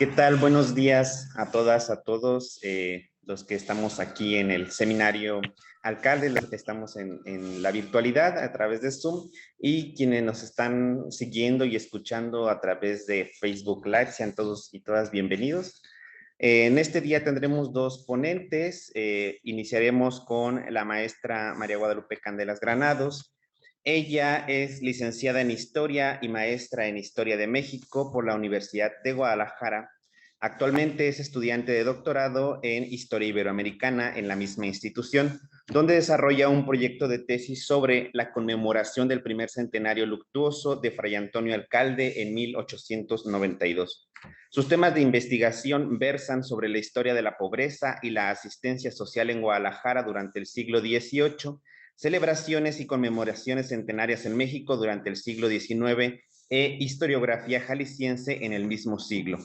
¿Qué tal? Buenos días a todas, a todos los que estamos aquí en el seminario alcalde, los que estamos en la virtualidad a través de Zoom y quienes nos están siguiendo y escuchando a través de Facebook Live. Sean todos y todas bienvenidos. En este día tendremos dos ponentes. Iniciaremos con la maestra María Guadalupe Candelas Granados. Ella es licenciada en Historia y maestra en Historia de México por la Universidad de Guadalajara. Actualmente es estudiante de doctorado en Historia Iberoamericana en la misma institución, donde desarrolla un proyecto de tesis sobre la conmemoración del primer centenario luctuoso de Fray Antonio Alcalde en 1892. Sus temas de investigación versan sobre la historia de la pobreza y la asistencia social en Guadalajara durante el siglo XVIII, celebraciones y conmemoraciones centenarias en México durante el siglo XIX e historiografía jalisciense en el mismo siglo.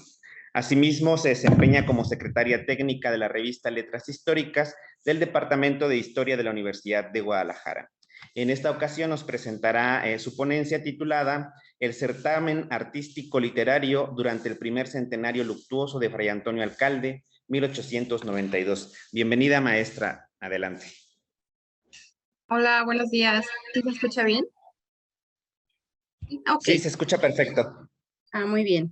Asimismo, se desempeña como secretaria técnica de la revista Letras Históricas del Departamento de Historia de la Universidad de Guadalajara. En esta ocasión nos presentará su ponencia titulada El certamen artístico literario durante el primer centenario luctuoso de Fray Antonio Alcalde, 1892. Bienvenida, maestra. Adelante. Hola, buenos días. ¿Sí se escucha bien? Ok. Sí, se escucha perfecto. Muy bien.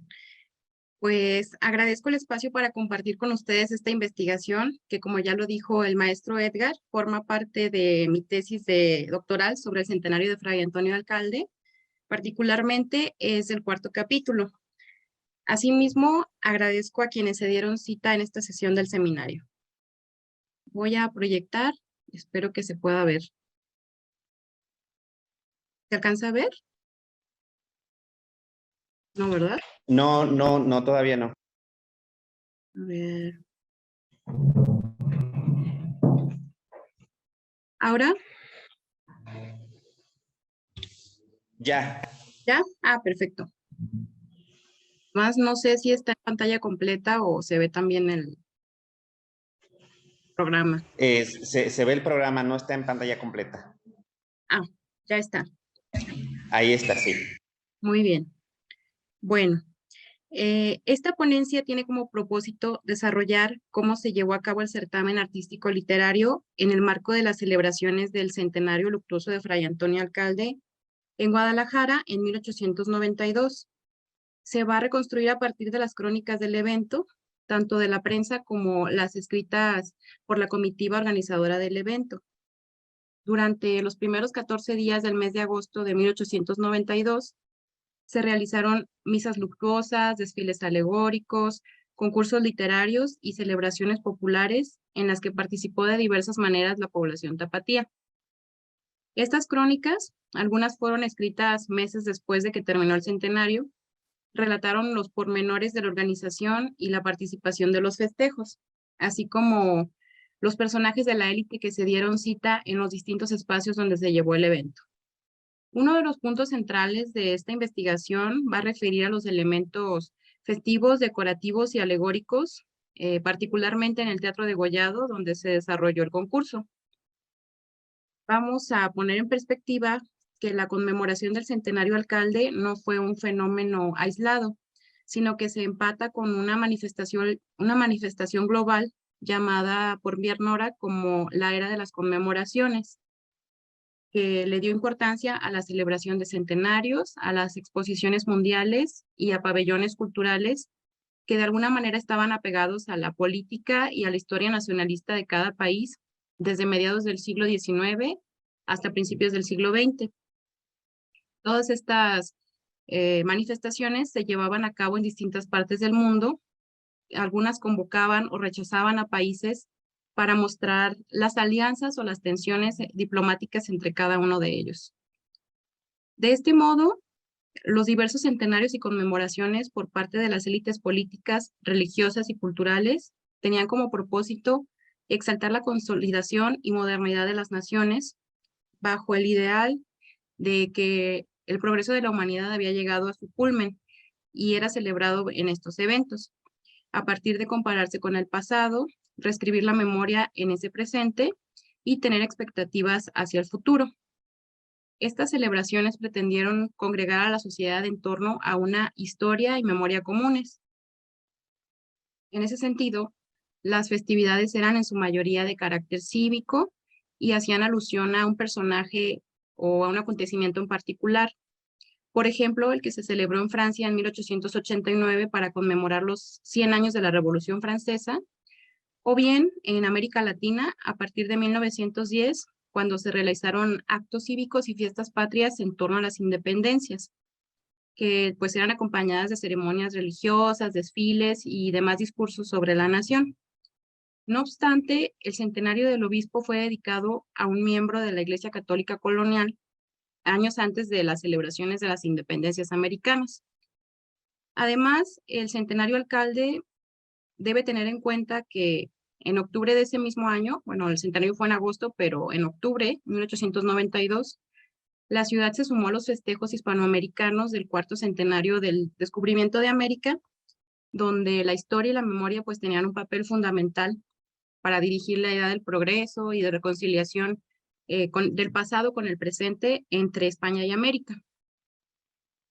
Pues agradezco el espacio para compartir con ustedes esta investigación que, como ya lo dijo el maestro Edgar, forma parte de mi tesis de doctoral sobre el centenario de Fray Antonio Alcalde. Particularmente es el cuarto capítulo. Asimismo, agradezco a quienes se dieron cita en esta sesión del seminario. Voy a proyectar, espero que se pueda ver. ¿Se alcanza a ver? No, ¿verdad? No, todavía no. A ver. ¿Ahora? Ya. ¿Ya? Perfecto. Más no sé si está en pantalla completa o se ve también el programa. Se ve el programa, no está en pantalla completa. Ya está. Ahí está, sí. Muy bien. Bueno, esta ponencia tiene como propósito desarrollar cómo se llevó a cabo el certamen artístico literario en el marco de las celebraciones del centenario luctuoso de Fray Antonio Alcalde en Guadalajara en 1892. Se va a reconstruir a partir de las crónicas del evento, tanto de la prensa como las escritas por la comitiva organizadora del evento. Durante los primeros 14 días del mes de agosto de 1892, se realizaron misas luctuosas, desfiles alegóricos, concursos literarios y celebraciones populares en las que participó de diversas maneras la población tapatía. Estas crónicas, algunas fueron escritas meses después de que terminó el centenario, relataron los pormenores de la organización y la participación de los festejos, así como los personajes de la élite que se dieron cita en los distintos espacios donde se llevó el evento. Uno de los puntos centrales de esta investigación va a referir a los elementos festivos, decorativos y alegóricos, particularmente en el Teatro Degollado, donde se desarrolló el concurso. Vamos a poner en perspectiva que la conmemoración del centenario alcalde no fue un fenómeno aislado, sino que se empata con una manifestación global llamada por Viernora como la era de las conmemoraciones, que le dio importancia a la celebración de centenarios, a las exposiciones mundiales y a pabellones culturales que de alguna manera estaban apegados a la política y a la historia nacionalista de cada país desde mediados del siglo XIX hasta principios del siglo XX. Todas estas manifestaciones se llevaban a cabo en distintas partes del mundo. Algunas convocaban o rechazaban a países para mostrar las alianzas o las tensiones diplomáticas entre cada uno de ellos. De este modo, los diversos centenarios y conmemoraciones por parte de las élites políticas, religiosas y culturales tenían como propósito exaltar la consolidación y modernidad de las naciones bajo el ideal de que el progreso de la humanidad había llegado a su culmen y era celebrado en estos eventos. A partir de compararse con el pasado, reescribir la memoria en ese presente y tener expectativas hacia el futuro. Estas celebraciones pretendieron congregar a la sociedad en torno a una historia y memoria comunes. En ese sentido, las festividades eran en su mayoría de carácter cívico y hacían alusión a un personaje o a un acontecimiento en particular. Por ejemplo, el que se celebró en Francia en 1889 para conmemorar los 100 años de la Revolución Francesa, o bien en América Latina a partir de 1910, cuando se realizaron actos cívicos y fiestas patrias en torno a las independencias, que pues eran acompañadas de ceremonias religiosas, desfiles y demás discursos sobre la nación. No obstante, el centenario del obispo fue dedicado a un miembro de la Iglesia Católica Colonial años antes de las celebraciones de las independencias americanas. Además, el centenario alcalde debe tener en cuenta que en octubre de ese mismo año, bueno, el centenario fue en agosto, pero en octubre de 1892, la ciudad se sumó a los festejos hispanoamericanos del cuarto centenario del descubrimiento de América, donde la historia y la memoria pues tenían un papel fundamental para dirigir la idea del progreso y de reconciliación del pasado con el presente entre España y América,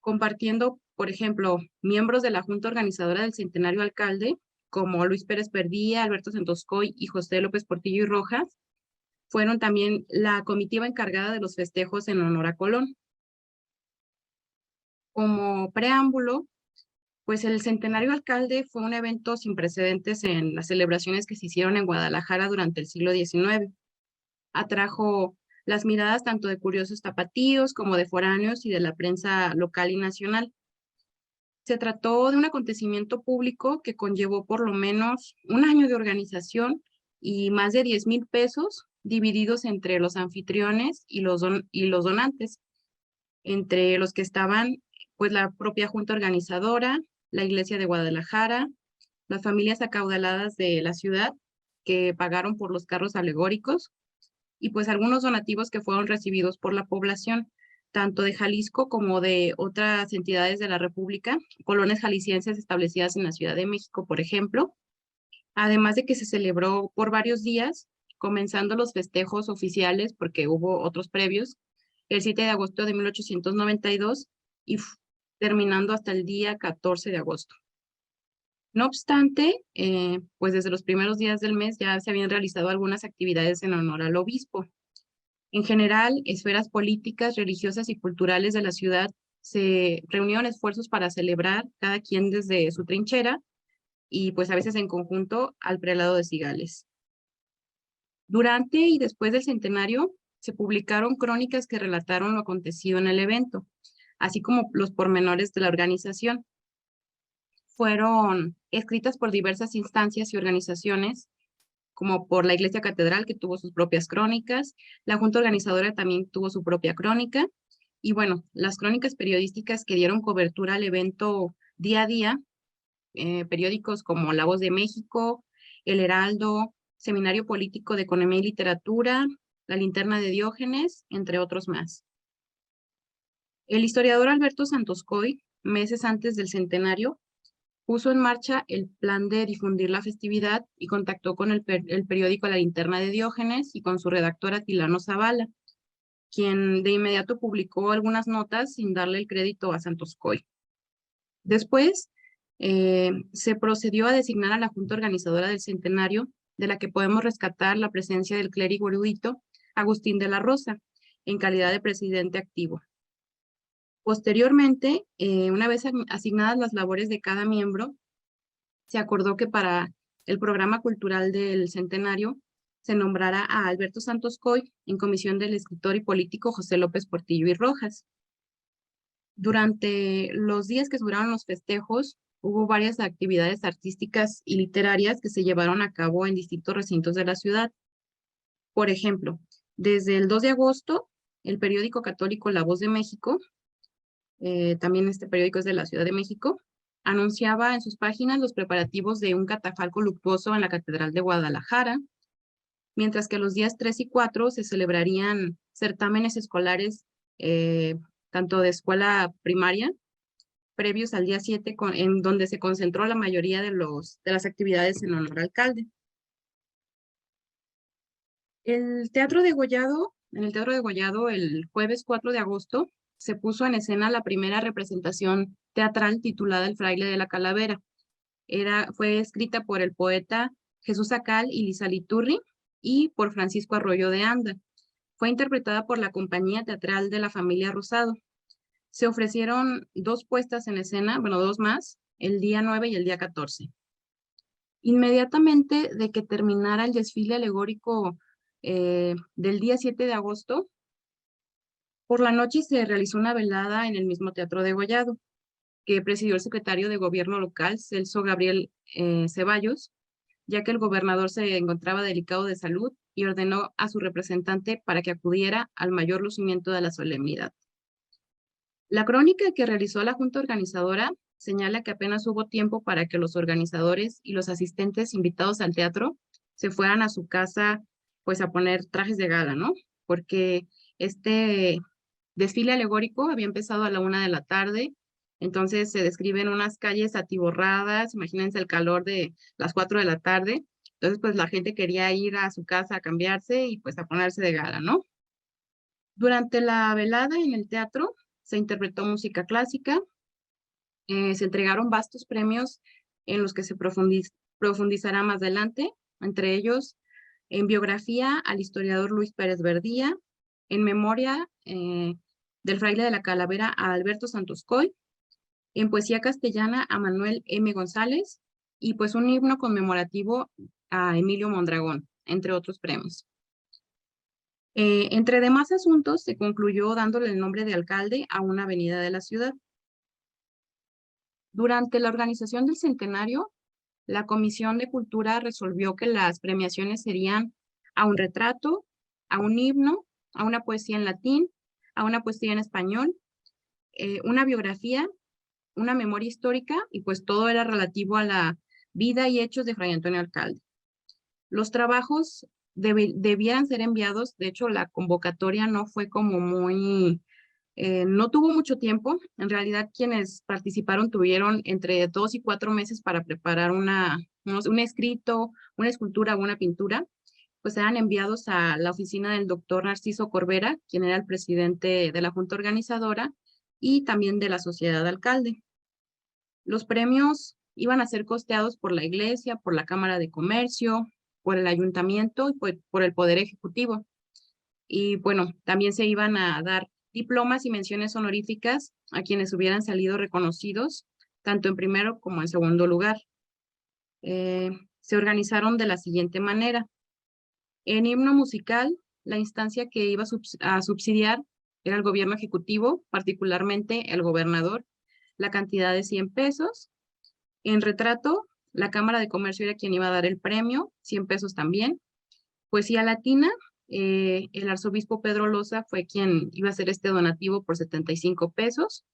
compartiendo, por ejemplo, miembros de la Junta Organizadora del Centenario Alcalde, como Luis Pérez Perdía, Alberto Santoscoy y José López Portillo y Rojas, fueron también la comitiva encargada de los festejos en honor a Colón. Como preámbulo, pues el Centenario Alcalde fue un evento sin precedentes en las celebraciones que se hicieron en Guadalajara durante el siglo XIX. Atrajo las miradas tanto de curiosos tapatíos como de foráneos y de la prensa local y nacional. Se trató de un acontecimiento público que conllevó por lo menos un año de organización y más de 10,000 pesos divididos entre los anfitriones y los donantes, entre los que estaban pues la propia junta organizadora, la iglesia de Guadalajara, las familias acaudaladas de la ciudad que pagaron por los carros alegóricos y pues algunos donativos que fueron recibidos por la población, tanto de Jalisco como de otras entidades de la República, colonias jaliscienses establecidas en la Ciudad de México, por ejemplo, además de que se celebró por varios días, comenzando los festejos oficiales, porque hubo otros previos, el 7 de agosto de 1892 y terminando hasta el día 14 de agosto. No obstante, pues desde los primeros días del mes ya se habían realizado algunas actividades en honor al obispo. En general, esferas políticas, religiosas y culturales de la ciudad se reunieron esfuerzos para celebrar, cada quien desde su trinchera, y pues a veces en conjunto al prelado de Cigales. Durante y después del centenario, se publicaron crónicas que relataron lo acontecido en el evento, así como los pormenores de la organización. Fueron escritas por diversas instancias y organizaciones, como por la Iglesia Catedral, que tuvo sus propias crónicas, la Junta Organizadora también tuvo su propia crónica, y bueno, las crónicas periodísticas que dieron cobertura al evento día a día, periódicos como La Voz de México, El Heraldo, Seminario Político de Economía y Literatura, La Linterna de Diógenes, entre otros más. El historiador Alberto Santoscoy, meses antes del centenario, puso en marcha el plan de difundir la festividad y contactó con el periódico La Linterna de Diógenes y con su redactora Tilano Zavala, quien de inmediato publicó algunas notas sin darle el crédito a Santoscoy. Después, se procedió a designar a la Junta Organizadora del Centenario, de la que podemos rescatar la presencia del clérigo erudito Agustín de la Rosa, en calidad de presidente activo. Posteriormente, una vez asignadas las labores de cada miembro, se acordó que para el programa cultural del centenario se nombrara a Alberto Santoscoy en comisión del escritor y político José López Portillo y Rojas. Durante los días que duraron los festejos, hubo varias actividades artísticas y literarias que se llevaron a cabo en distintos recintos de la ciudad. Por ejemplo, desde el 2 de agosto, el periódico católico La Voz de México, también este periódico es de la Ciudad de México, anunciaba en sus páginas los preparativos de un catafalco luctuoso en la Catedral de Guadalajara, mientras que los días 3 y 4 se celebrarían certámenes escolares, tanto de escuela primaria, previos al día 7, en donde se concentró la mayoría de las actividades en honor al alcalde. En el Teatro de Gollado, el jueves 4 de agosto, se puso en escena la primera representación teatral titulada El Fraile de la Calavera, Fue escrita por el poeta Jesús Acal y Lisa Liturri y por Francisco Arroyo de Anda. Fue interpretada por la compañía teatral de la familia Rosado. Se ofrecieron 2 puestas en escena, bueno, 2 más, el día 9 y el día 14. Inmediatamente de que terminara el desfile alegórico del día 7 de agosto, por la noche se realizó una velada en el mismo Teatro Degollado, que presidió el secretario de Gobierno local, Celso Gabriel Ceballos, ya que el gobernador se encontraba delicado de salud y ordenó a su representante para que acudiera al mayor lucimiento de la solemnidad. La crónica que realizó la Junta Organizadora señala que apenas hubo tiempo para que los organizadores y los asistentes invitados al teatro se fueran a su casa, pues a poner trajes de gala, ¿no? Porque este desfile alegórico había empezado a la 1 de la tarde, entonces se describen unas calles atiborradas, imagínense el calor de las 4 de la tarde, entonces pues la gente quería ir a su casa a cambiarse y pues a ponerse de gala, ¿no? Durante la velada en el teatro se interpretó música clásica, se entregaron vastos premios en los que se profundizará más adelante, entre ellos en biografía al historiador Luis Pérez Verdía, en memoria del fraile de la Calavera a Alberto Santos Coy, en poesía castellana a Manuel M. González y pues un himno conmemorativo a Emilio Mondragón, entre otros premios. Entre demás asuntos, se concluyó dándole el nombre de alcalde a una avenida de la ciudad. Durante la organización del centenario, la Comisión de Cultura resolvió que las premiaciones serían a un retrato, a un himno, a una poesía en latín, a una poesía en español, una biografía, una memoria histórica, y pues todo era relativo a la vida y hechos de Fray Antonio Alcalde. Los trabajos debían ser enviados, de hecho la convocatoria no fue como muy, no tuvo mucho tiempo, en realidad quienes participaron tuvieron entre 2 y 4 meses para preparar un escrito, una escultura o una pintura, pues eran enviados a la oficina del doctor Narciso Corbera, quien era el presidente de la Junta Organizadora y también de la Sociedad de Alcalde. Los premios iban a ser costeados por la Iglesia, por la Cámara de Comercio, por el Ayuntamiento y por el Poder Ejecutivo. Y bueno, también se iban a dar diplomas y menciones honoríficas a quienes hubieran salido reconocidos, tanto en primero como en segundo lugar. Se organizaron de la siguiente manera. En himno musical, la instancia que iba a subsidiar era el gobierno ejecutivo, particularmente el gobernador, la cantidad de 100 pesos. En retrato, la Cámara de Comercio era quien iba a dar el premio, 100 pesos también. Poesía latina, el arzobispo Pedro Loza fue quien iba a hacer este donativo por 75 pesos.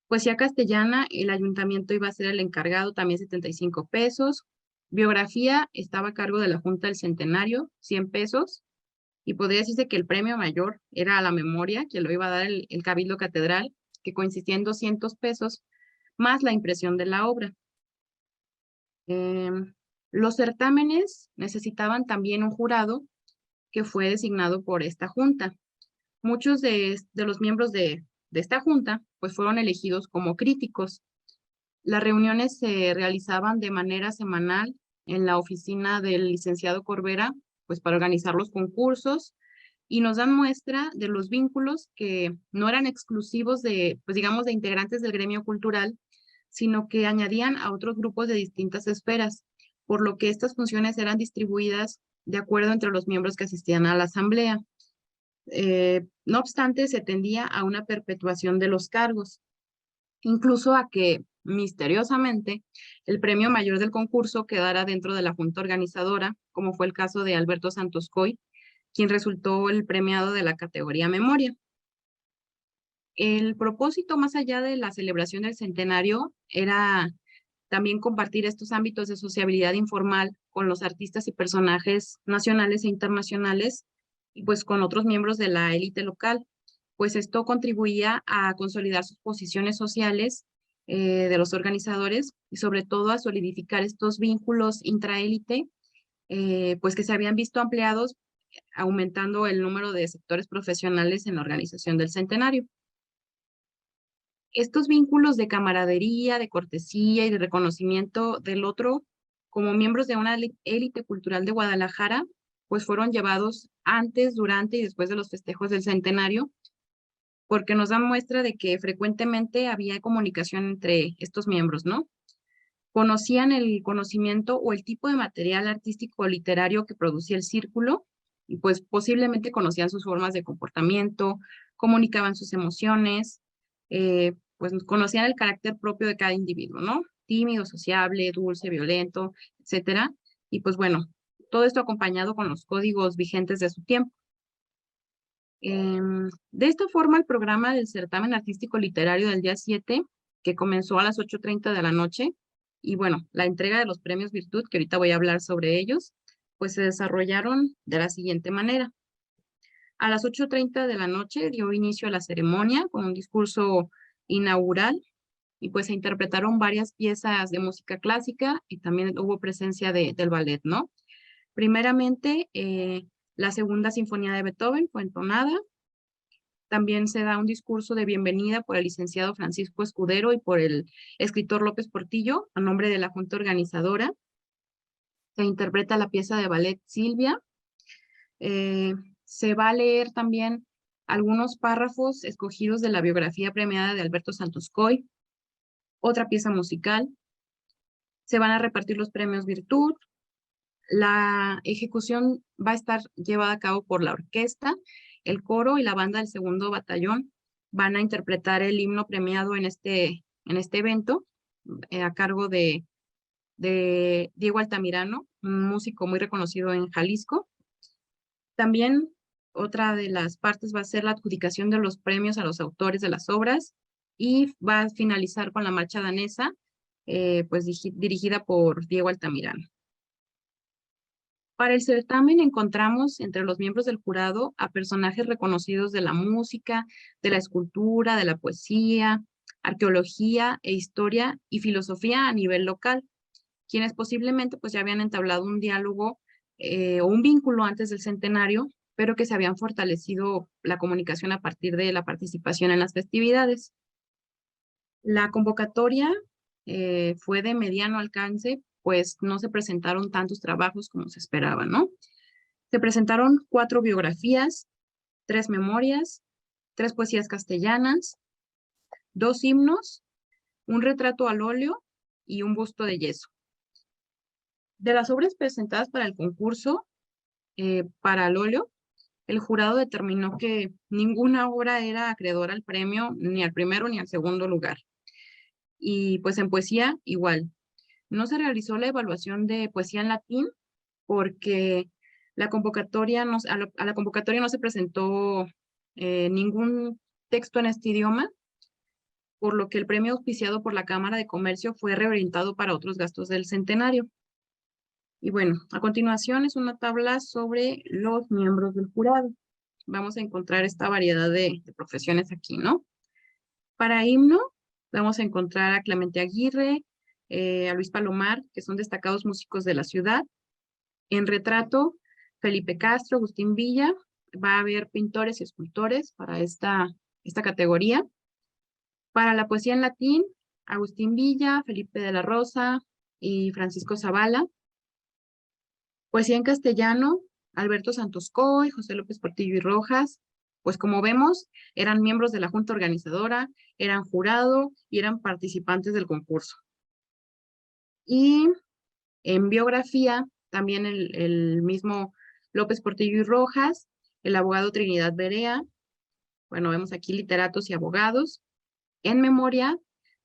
Poesía castellana, el ayuntamiento iba a ser el encargado, también 75 pesos. Biografía estaba a cargo de la Junta del Centenario, 100 pesos. Y podría decirse que el premio mayor era a la memoria, que lo iba a dar el Cabildo Catedral, que consistía en 200 pesos, más la impresión de la obra. Los certámenes necesitaban también un jurado que fue designado por esta junta. Muchos de los miembros de esta junta pues fueron elegidos como críticos. Las reuniones se realizaban de manera semanal en la oficina del licenciado Corbera, pues para organizar los concursos, y nos dan muestra de los vínculos que no eran exclusivos de, pues digamos, de integrantes del gremio cultural, sino que añadían a otros grupos de distintas esferas, por lo que estas funciones eran distribuidas de acuerdo entre los miembros que asistían a la asamblea. No obstante, se tendía a una perpetuación de los cargos, incluso a que misteriosamente el premio mayor del concurso quedara dentro de la junta organizadora, como fue el caso de Alberto Santos Coy, quien resultó el premiado de la categoría Memoria. El propósito más allá de la celebración del centenario era también compartir estos ámbitos de sociabilidad informal con los artistas y personajes nacionales e internacionales y pues con otros miembros de la élite local, pues esto contribuía a consolidar sus posiciones sociales de los organizadores y sobre todo a solidificar estos vínculos intraélite, pues que se habían visto ampliados aumentando el número de sectores profesionales en la organización del centenario. Estos vínculos de camaradería, de cortesía y de reconocimiento del otro como miembros de una élite cultural de Guadalajara, pues fueron llevados antes, durante y después de los festejos del centenario, porque nos dan muestra de que frecuentemente había comunicación entre estos miembros, ¿no? Conocían el conocimiento o el tipo de material artístico o literario que producía el círculo, y pues posiblemente conocían sus formas de comportamiento, comunicaban sus emociones, pues conocían el carácter propio de cada individuo, ¿no? Tímido, sociable, dulce, violento, etcétera. Y pues bueno, todo esto acompañado con los códigos vigentes de su tiempo. De esta forma, el programa del certamen artístico literario del día 7, que comenzó a las 8:30 de la noche, y bueno, la entrega de los premios Virtud, que ahorita voy a hablar sobre ellos, pues se desarrollaron de la siguiente manera. A las 8:30 de la noche dio inicio a la ceremonia con un discurso inaugural y pues se interpretaron varias piezas de música clásica y también hubo presencia del ballet, ¿no? Primeramente, la segunda sinfonía de Beethoven fue entonada. También se da un discurso de bienvenida por el licenciado Francisco Escudero y por el escritor López Portillo, a nombre de la Junta Organizadora. Se interpreta la pieza de ballet Silvia. Eh, Se va a leer también algunos párrafos escogidos de la biografía premiada de Alberto Santos Coy, otra pieza musical. Se van a repartir los premios Virtud. La ejecución va a estar llevada a cabo por la orquesta, el coro y la banda del segundo batallón. Van a interpretar el himno premiado en este evento, a cargo de Diego Altamirano, un músico muy reconocido en Jalisco. También otra de las partes va a ser la adjudicación de los premios a los autores de las obras y va a finalizar con la marcha danesa, pues dirigida por Diego Altamirano. Para el certamen encontramos entre los miembros del jurado a personajes reconocidos de la música, de la escultura, de la poesía, arqueología e historia y filosofía a nivel local, quienes posiblemente pues ya habían entablado un diálogo o un vínculo antes del centenario, pero que se habían fortalecido la comunicación a partir de la participación en las festividades. La convocatoria fue de mediano alcance, pues no se presentaron tantos trabajos como se esperaba, ¿no? Se presentaron 4 biografías, 3 memorias, 3 poesías castellanas, 2 himnos, un retrato al óleo y un busto de yeso. De las obras presentadas para el concurso, para el óleo, el jurado determinó que ninguna obra era acreedora al premio, ni al primero ni al segundo lugar. Y pues en poesía, igual. No se realizó la evaluación de poesía en latín porque la convocatoria a la convocatoria no se presentó ningún texto en este idioma, por lo que el premio auspiciado por la Cámara de Comercio fue reorientado para otros gastos del centenario. Y bueno, a continuación es una tabla sobre los miembros del jurado. Vamos a encontrar esta variedad de profesiones aquí, ¿no? Para himno, vamos a encontrar a Clemente Aguirre, a Luis Palomar, que son destacados músicos de la ciudad. En retrato, Felipe Castro, Agustín Villa. Va a haber pintores y escultores para esta categoría. Para la poesía en latín, Agustín Villa, Felipe de la Rosa y Francisco Zavala. Poesía en castellano, Alberto Santos Coy, José López Portillo y Rojas. Pues como vemos, eran miembros de la Junta Organizadora, eran jurado y eran participantes del concurso. Y en biografía, también el mismo López Portillo y Rojas, el abogado Trinidad Berea. Bueno, vemos aquí literatos y abogados. En memoria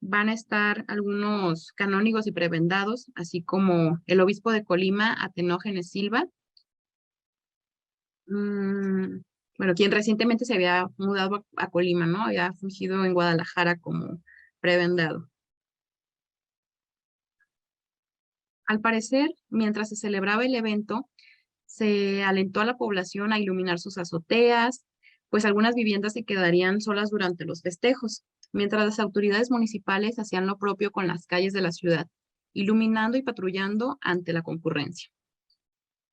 van a estar algunos canónigos y prebendados, así como el obispo de Colima, Atenógenes Silva. Bueno, quien recientemente se había mudado a Colima, ¿no? Había fungido en Guadalajara como prebendado. Al parecer, mientras se celebraba el evento, se alentó a la población a iluminar sus azoteas, pues algunas viviendas se quedarían solas durante los festejos, mientras las autoridades municipales hacían lo propio con las calles de la ciudad, iluminando y patrullando ante la concurrencia.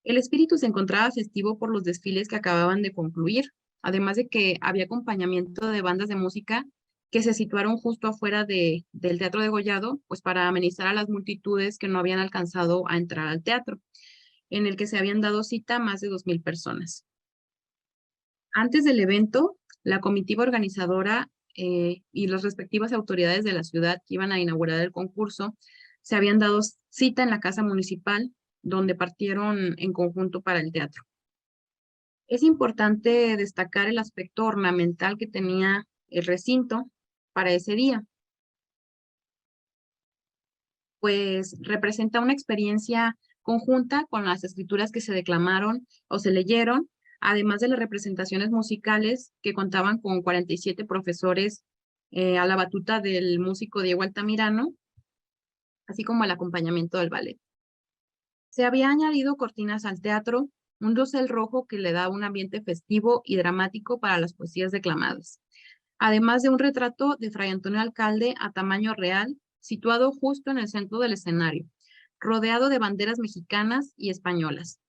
El espíritu se encontraba festivo por los desfiles que acababan de concluir, además de que había acompañamiento de bandas de música que se situaron justo afuera del Teatro Degollado, pues para amenizar a las multitudes que no habían alcanzado a entrar al teatro, en el que se habían dado cita más de 2,000 personas. Antes del evento, la comitiva organizadora y las respectivas autoridades de la ciudad que iban a inaugurar el concurso se habían dado cita en la casa municipal, donde partieron en conjunto para el teatro. Es importante destacar el aspecto ornamental que tenía el recinto para ese día, pues representa una experiencia conjunta con las escrituras que se declamaron o se leyeron, además de las representaciones musicales que contaban con 47 profesores a la batuta del músico Diego Altamirano, así como el acompañamiento del ballet. Se había añadido cortinas al teatro, un dosel rojo que le da un ambiente festivo y dramático para las poesías declamadas, además de un retrato de Fray Antonio Alcalde a tamaño real, situado justo en el centro del escenario, rodeado de banderas mexicanas y españolas.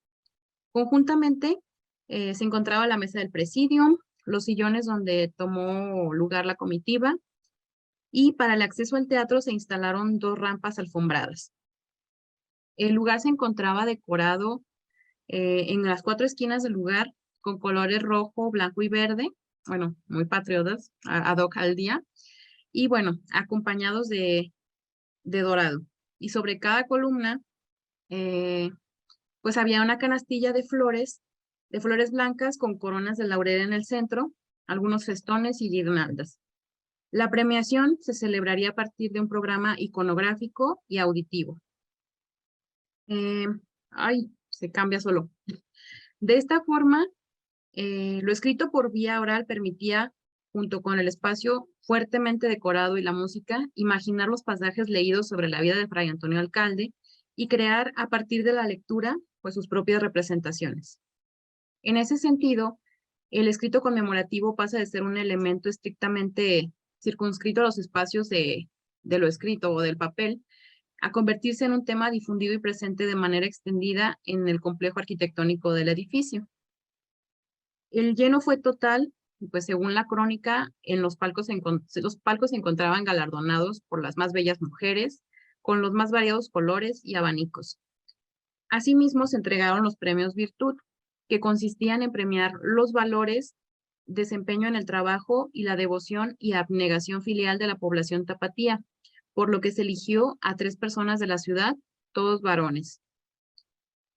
Conjuntamente se encontraba la mesa del presidium, los sillones donde tomó lugar la comitiva, y para el acceso al teatro se instalaron 2 rampas alfombradas. El lugar se encontraba decorado en las 4 esquinas del lugar con colores rojo, blanco y verde, bueno, muy patriotas, ad hoc al día, y bueno, acompañados de dorado. Y sobre cada columna, pues había una canastilla de flores blancas con coronas de laurel en el centro, algunos festones y guirnaldas. La premiación se celebraría a partir de un programa iconográfico y auditivo. Se cambia solo. De esta forma, lo escrito por vía oral permitía, junto con el espacio fuertemente decorado y la música, imaginar los pasajes leídos sobre la vida de Fray Antonio Alcalde y crear a partir de la lectura, pues sus propias representaciones. En ese sentido, el escrito conmemorativo pasa de ser un elemento estrictamente circunscrito a los espacios de lo escrito o del papel, a convertirse en un tema difundido y presente de manera extendida en el complejo arquitectónico del edificio. El lleno fue total, y pues según la crónica, en los palcos se encontraban galardonados por las más bellas mujeres, con los más variados colores y abanicos. Asimismo, se entregaron los premios Virtud, que consistían en premiar los valores, desempeño en el trabajo y la devoción y abnegación filial de la población tapatía, por lo que se eligió a 3 personas de la ciudad, todos varones.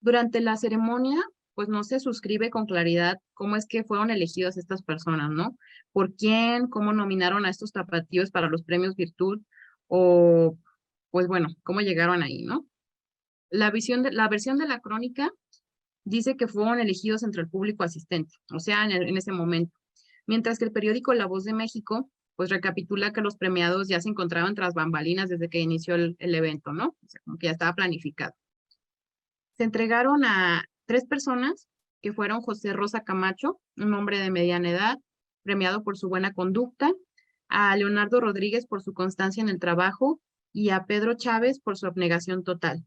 Durante la ceremonia, pues no se suscribe con claridad cómo es que fueron elegidas estas personas, ¿no? ¿Por quién? ¿Cómo nominaron a estos tapatíos para los premios Virtud? O, pues bueno, ¿cómo llegaron ahí, no? La versión de la crónica dice que fueron elegidos entre el público asistente, o sea, en ese momento. Mientras que el periódico La Voz de México, pues recapitula que los premiados ya se encontraban tras bambalinas desde que inició el evento, ¿no? O sea, como que ya estaba planificado. Se entregaron a 3 personas, que fueron José Rosa Camacho, un hombre de mediana edad, premiado por su buena conducta, a Leonardo Rodríguez por su constancia en el trabajo y a Pedro Chávez por su abnegación total.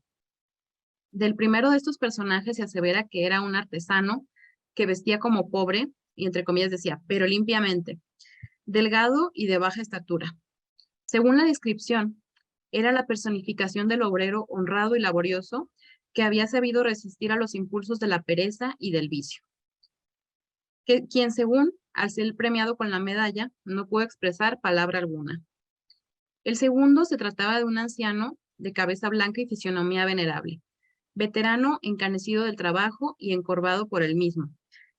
Del primero de estos personajes se asevera que era un artesano que vestía como pobre, y entre comillas decía, pero limpiamente, delgado y de baja estatura. Según la descripción, era la personificación del obrero honrado y laborioso que había sabido resistir a los impulsos de la pereza y del vicio. Quien, según, al ser premiado con la medalla, no pudo expresar palabra alguna. El segundo se trataba de un anciano de cabeza blanca y fisionomía venerable, veterano, encanecido del trabajo y encorvado por el mismo.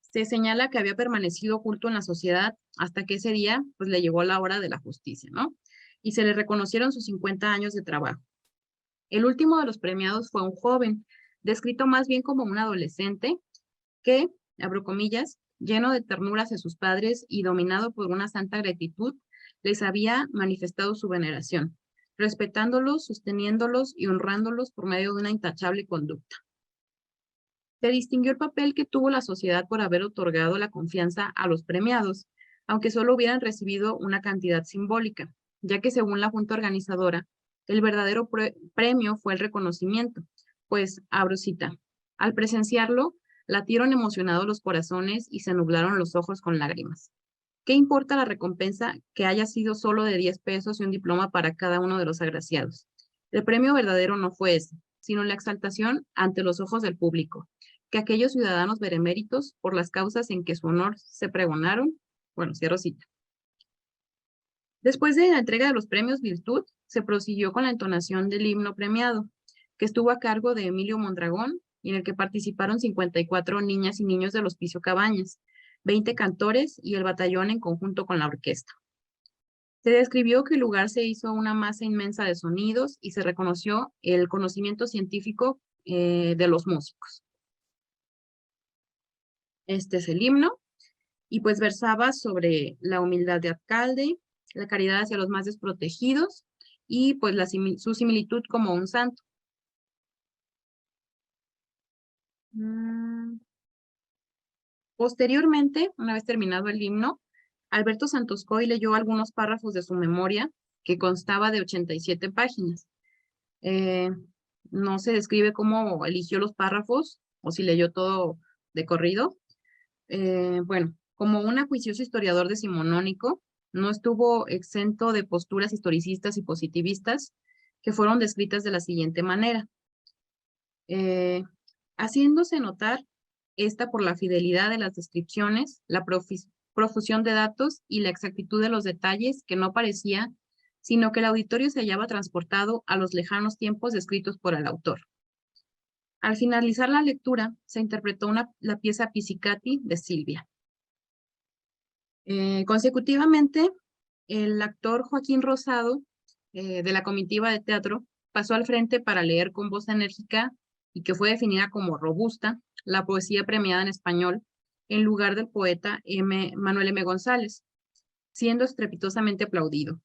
Se señala que había permanecido oculto en la sociedad hasta que ese día, pues le llegó la hora de la justicia, ¿no? Y se le reconocieron sus 50 años de trabajo. El último de los premiados fue un joven, descrito más bien como un adolescente, que, abro comillas, lleno de ternura hacia sus padres y dominado por una santa gratitud, les había manifestado su veneración, respetándolos, sosteniéndolos y honrándolos por medio de una intachable conducta. Se distinguió el papel que tuvo la sociedad por haber otorgado la confianza a los premiados, aunque solo hubieran recibido una cantidad simbólica, ya que según la junta organizadora, el verdadero premio fue el reconocimiento, pues, abro cita, al presenciarlo, latieron emocionados los corazones y se nublaron los ojos con lágrimas. ¿Qué importa la recompensa que haya sido solo de 10 pesos y un diploma para cada uno de los agraciados? El premio verdadero no fue ese, sino la exaltación ante los ojos del público, que aquellos ciudadanos beneméritos, por las causas en que su honor se pregonaron, bueno, cierro cita. Después de la entrega de los premios Virtud, se prosiguió con la entonación del himno premiado, que estuvo a cargo de Emilio Mondragón y en el que participaron 54 niñas y niños del Hospicio Cabañas, 20 cantores y el batallón en conjunto con la orquesta. Se describió que el lugar se hizo una masa inmensa de sonidos y se reconoció el conocimiento científico de los músicos. Este es el himno y pues versaba sobre la humildad de alcalde, la caridad hacia los más desprotegidos y pues su similitud como un santo. Posteriormente, una vez terminado el himno, Alberto Santos Coy leyó algunos párrafos de su memoria, que constaba de 87 páginas. No se describe cómo eligió los párrafos o si leyó todo de corrido. Bueno, como un acuicioso historiador decimonónico, no estuvo exento de posturas historicistas y positivistas que fueron descritas de la siguiente manera. Haciéndose notar esta por la fidelidad de las descripciones, la profusión de datos y la exactitud de los detalles que no parecía, sino que el auditorio se hallaba transportado a los lejanos tiempos descritos por el autor. Al finalizar la lectura, se interpretó la pieza Pisicati de Silvia. Consecutivamente, el actor Joaquín Rosado, de la comitiva de teatro, pasó al frente para leer con voz enérgica y que fue definida como robusta, la poesía premiada en español, en lugar del poeta Manuel M. González, siendo estrepitosamente aplaudido.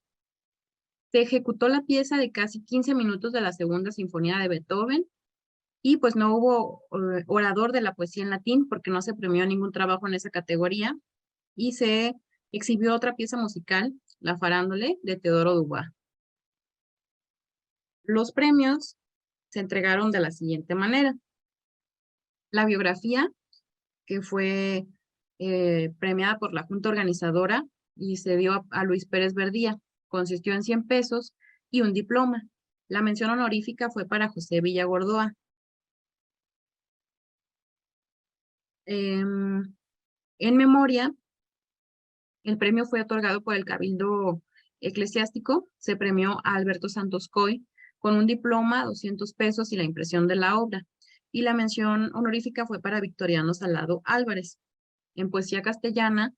Se ejecutó la pieza de casi 15 minutos de la Segunda Sinfonía de Beethoven y pues no hubo orador de la poesía en latín porque no se premió ningún trabajo en esa categoría y se exhibió otra pieza musical, La Farándole, de Teodoro Dubois. Los premios se entregaron de la siguiente manera. La biografía, que fue premiada por la Junta Organizadora y se dio a Luis Pérez Verdía, consistió en 100 pesos y un diploma. La mención honorífica fue para José Villagordoa. En memoria, el premio fue otorgado por el Cabildo Eclesiástico. Se premió a Alberto Santos Coy con un diploma, 200 pesos y la impresión de la obra. Y la mención honorífica fue para Victoriano Salado Álvarez. En poesía castellana,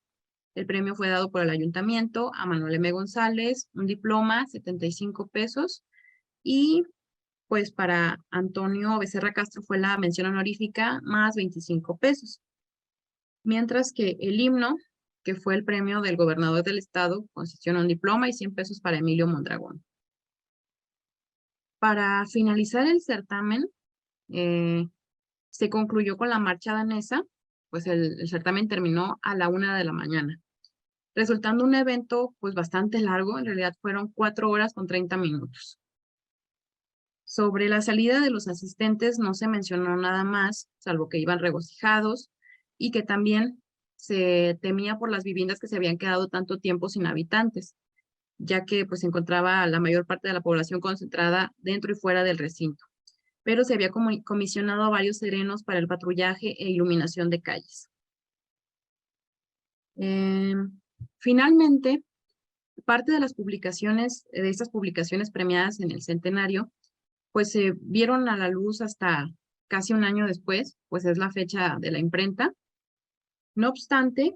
el premio fue dado por el ayuntamiento a Manuel M. González, un diploma, 75 pesos. Y pues para Antonio Becerra Castro fue la mención honorífica más 25 pesos. Mientras que el himno, que fue el premio del gobernador del estado, consistió en un diploma y 100 pesos para Emilio Mondragón. Para finalizar el certamen, se concluyó con la marcha danesa, pues el certamen terminó a la 1 de la mañana, resultando un evento pues bastante largo, en realidad fueron 4 horas con 30 minutos. Sobre la salida de los asistentes no se mencionó nada más, salvo que iban regocijados y que también se temía por las viviendas que se habían quedado tanto tiempo sin habitantes, ya que pues se encontraba la mayor parte de la población concentrada dentro y fuera del recinto. Pero se había comisionado a varios serenos para el patrullaje e iluminación de calles. Finalmente, parte de las publicaciones, de estas publicaciones premiadas en el centenario, pues se vieron a la luz hasta casi un año después, pues es la fecha de la imprenta. No obstante,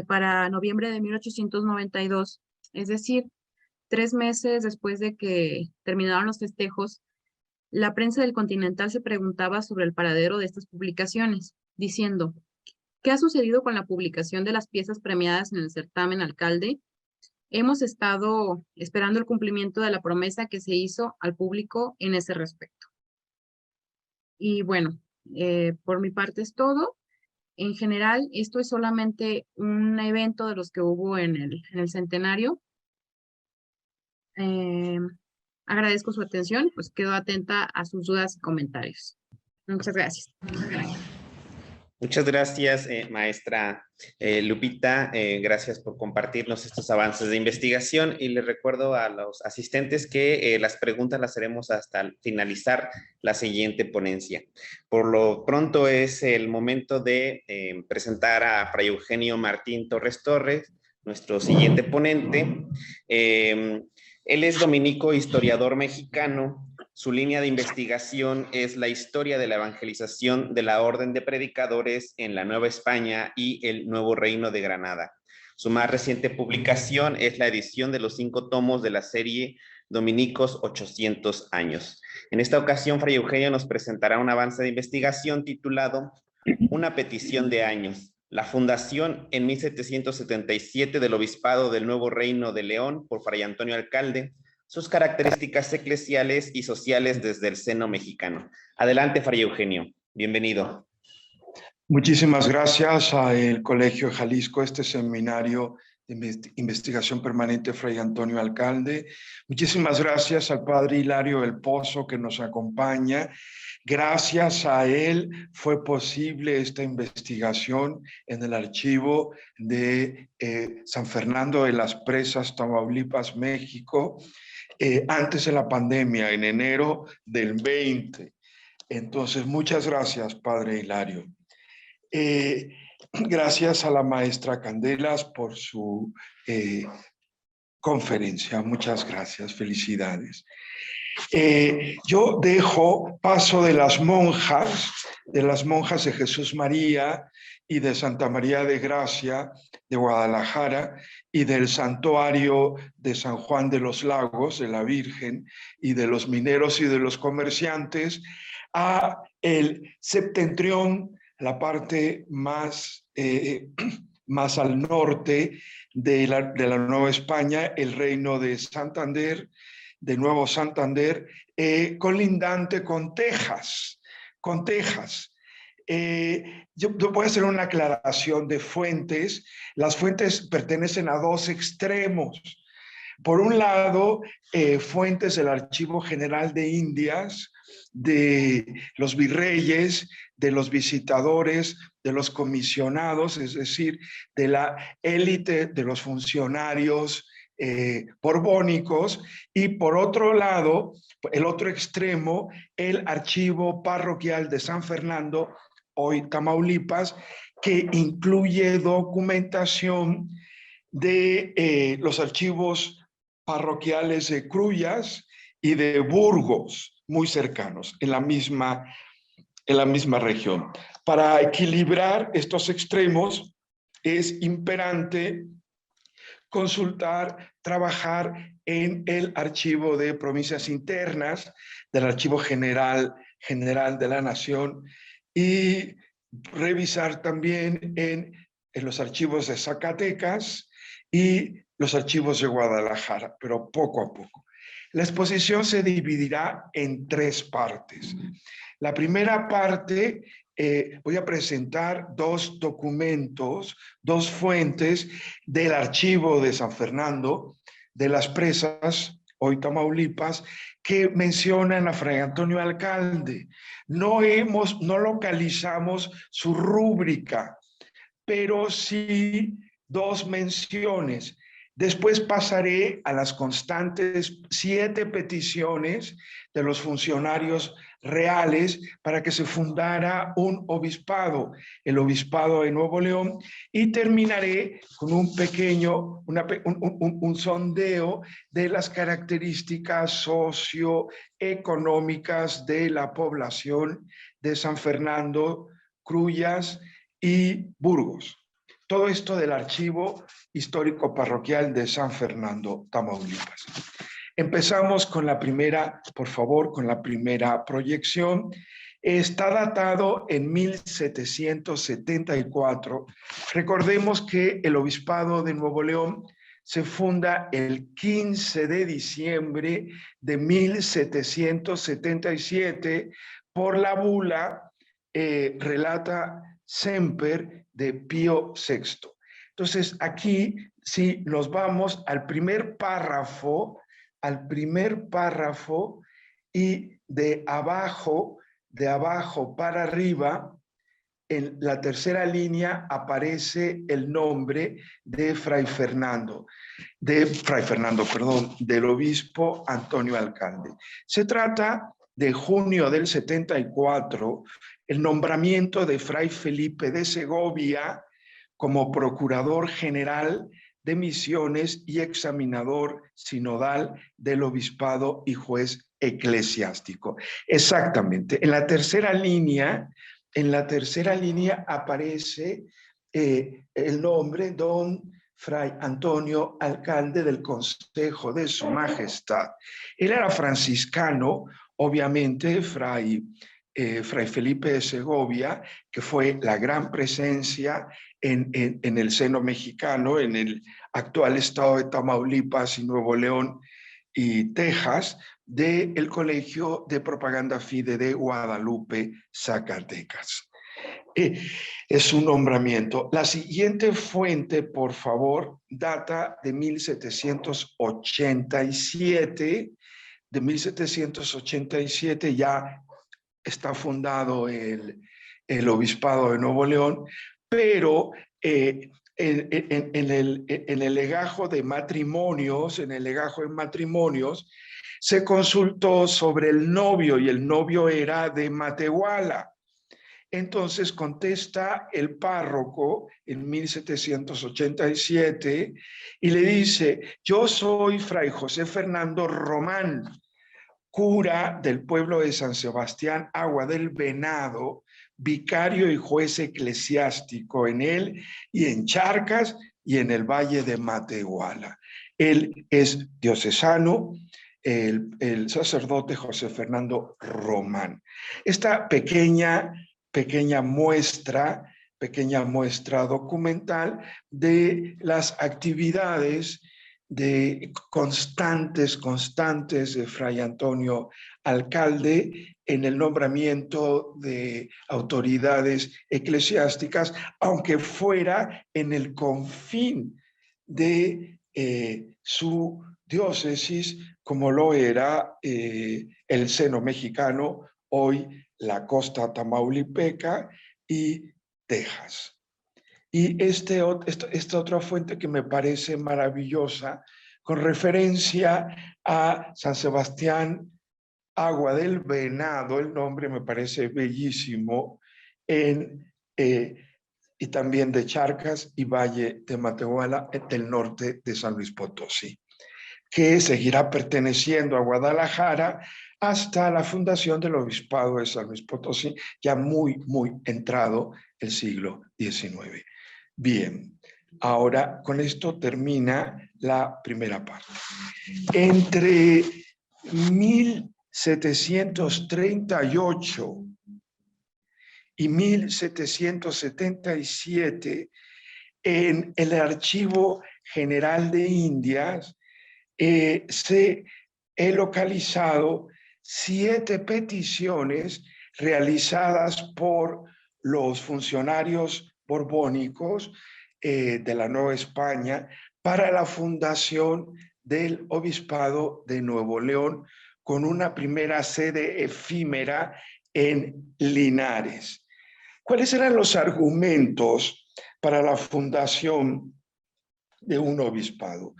para noviembre de 1892, es decir, 3 meses después de que terminaron los festejos, la prensa del Continental se preguntaba sobre el paradero de estas publicaciones, diciendo, ¿qué ha sucedido con la publicación de las piezas premiadas en el certamen alcalde? Hemos estado esperando el cumplimiento de la promesa que se hizo al público en ese respecto. Y bueno, por mi parte es todo. En general, esto es solamente un evento de los que hubo en el centenario. Agradezco su atención, pues quedo atenta a sus dudas y comentarios. Muchas gracias. Muchas gracias, maestra Lupita. Gracias por compartirnos estos avances de investigación y les recuerdo a los asistentes que las preguntas las haremos hasta finalizar la siguiente ponencia. Por lo pronto es el momento de presentar a Fray Eugenio Martín Torres Torres, nuestro siguiente ponente. Él es dominico historiador mexicano. Su línea de investigación es la historia de la evangelización de la Orden de Predicadores en la Nueva España y el Nuevo Reino de Granada. Su más reciente publicación es la edición de los 5 tomos de la serie Dominicos 800 años. En esta ocasión, Fray Eugenio nos presentará un avance de investigación titulado Una petición de años. La fundación en 1777 del Obispado del Nuevo Reino de León por Fray Antonio Alcalde, sus características eclesiales y sociales desde el seno mexicano. Adelante, Fray Eugenio. Bienvenido. Muchísimas gracias al Colegio Jalisco, este seminario de investigación permanente Fray Antonio Alcalde. Muchísimas gracias al Padre Hilario El Pozo que nos acompaña. Gracias a él fue posible esta investigación en el archivo de San Fernando de las Presas, Tamaulipas, México, antes de la pandemia, en enero del 20. Entonces, muchas gracias, Padre Hilario. Gracias a la maestra Candelas por su conferencia. Muchas gracias, felicidades. Yo paso de las monjas de Jesús María y de Santa María de Gracia de Guadalajara y del santuario de San Juan de los Lagos, de la Virgen, y de los mineros y de los comerciantes, a el septentrión, la parte más, más al norte de la Nueva España, el reino de Santander, de Nuevo Santander, colindante con Texas. Yo voy a hacer una aclaración de fuentes. Las fuentes pertenecen a dos extremos. Por un lado, fuentes del Archivo General de Indias, de los virreyes, de los visitadores, de los comisionados, es decir, de la élite de los funcionarios borbónicos, y por otro lado, el otro extremo, el archivo parroquial de San Fernando, hoy Tamaulipas, que incluye documentación de los archivos parroquiales de Cruyas y de Burgos, muy cercanos, en la misma región. Para equilibrar estos extremos es imperante consultar, trabajar en el archivo de provincias internas, del archivo general de la nación, y revisar también en los archivos de Zacatecas y los archivos de Guadalajara, pero poco a poco. La exposición se dividirá en 3 partes. La primera parte, voy a presentar 2 documentos, 2 fuentes del archivo de San Fernando, de las Presas, hoy Tamaulipas, que mencionan a Fray Antonio Alcalde. No localizamos su rúbrica, pero sí 2 menciones. Después pasaré a las constantes 7 peticiones de los funcionarios reales para que se fundara un obispado, el obispado de Nuevo León, y terminaré con un pequeño, un sondeo de las características socioeconómicas de la población de San Fernando, Cruyas y Burgos. Todo esto del archivo histórico parroquial de San Fernando, Tamaulipas. Empezamos con la primera, por favor, con la primera proyección. Está datado en 1774. Recordemos que el Obispado de Nuevo León se funda el 15 de diciembre de 1777 por la bula Relata Semper de Pío VI. Entonces, aquí sí nos vamos al primer párrafo, y de abajo para arriba, en la tercera línea aparece el nombre de Fray Fernando, del obispo Antonio Alcalde. Se trata de junio del 74, el nombramiento de Fray Felipe de Segovia como procurador general de misiones y examinador sinodal del obispado y juez eclesiástico. Exactamente. En la tercera línea aparece el nombre don Fray Antonio Alcalde del Consejo de Su Majestad. Él era franciscano, obviamente, Fray Felipe de Segovia, que fue la gran presencia en el seno mexicano, en el actual estado de Tamaulipas y Nuevo León y Texas, del Colegio de Propaganda Fide de Guadalupe, Zacatecas. Es un nombramiento. La siguiente fuente, por favor, data de 1787. De 1787 ya está fundado el Obispado de Nuevo León, pero en el legajo de matrimonios, se consultó sobre el novio y el novio era de Matehuala. Entonces contesta el párroco en 1787 y le dice: yo soy Fray José Fernando Román, cura del pueblo de San Sebastián, Agua del Venado, vicario y juez eclesiástico en él y en Charcas y en el valle de Matehuala. Él es diocesano, el sacerdote José Fernando Román. Esta pequeña muestra documental de las actividades constantes de Fray Antonio Alcalde en el nombramiento de autoridades eclesiásticas, aunque fuera en el confín de su diócesis, como lo era el seno mexicano, hoy la costa tamaulipeca y Texas. Y esta otra fuente que me parece maravillosa, con referencia a San Sebastián, Agua del Venado, el nombre me parece bellísimo, y también de Charcas y Valle de Matehuala, del norte de San Luis Potosí, que seguirá perteneciendo a Guadalajara hasta la fundación del Obispado de San Luis Potosí, ya muy entrado el siglo XIX. Bien, ahora con esto termina la primera parte. Entre 1738 y 1777, en el Archivo General de Indias, se he localizado 7 peticiones realizadas por los funcionarios borbónicos de la Nueva España para la fundación del Obispado de Nuevo León, con una primera sede efímera en Linares. ¿Cuáles eran los argumentos para la fundación de un obispado?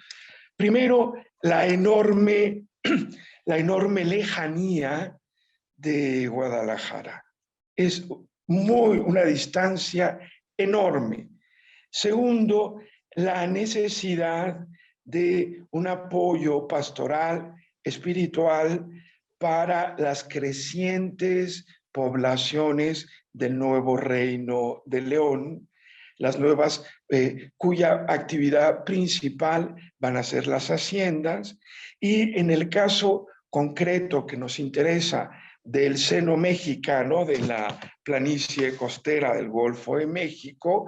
Primero, la enorme lejanía de Guadalajara. Es una distancia enorme. Segundo, la necesidad de un apoyo pastoral, espiritual, para las crecientes poblaciones del nuevo Reino de León, las nuevas, cuya actividad principal van a ser las haciendas, y en el caso concreto que nos interesa del seno mexicano, de la planicie costera del Golfo de México,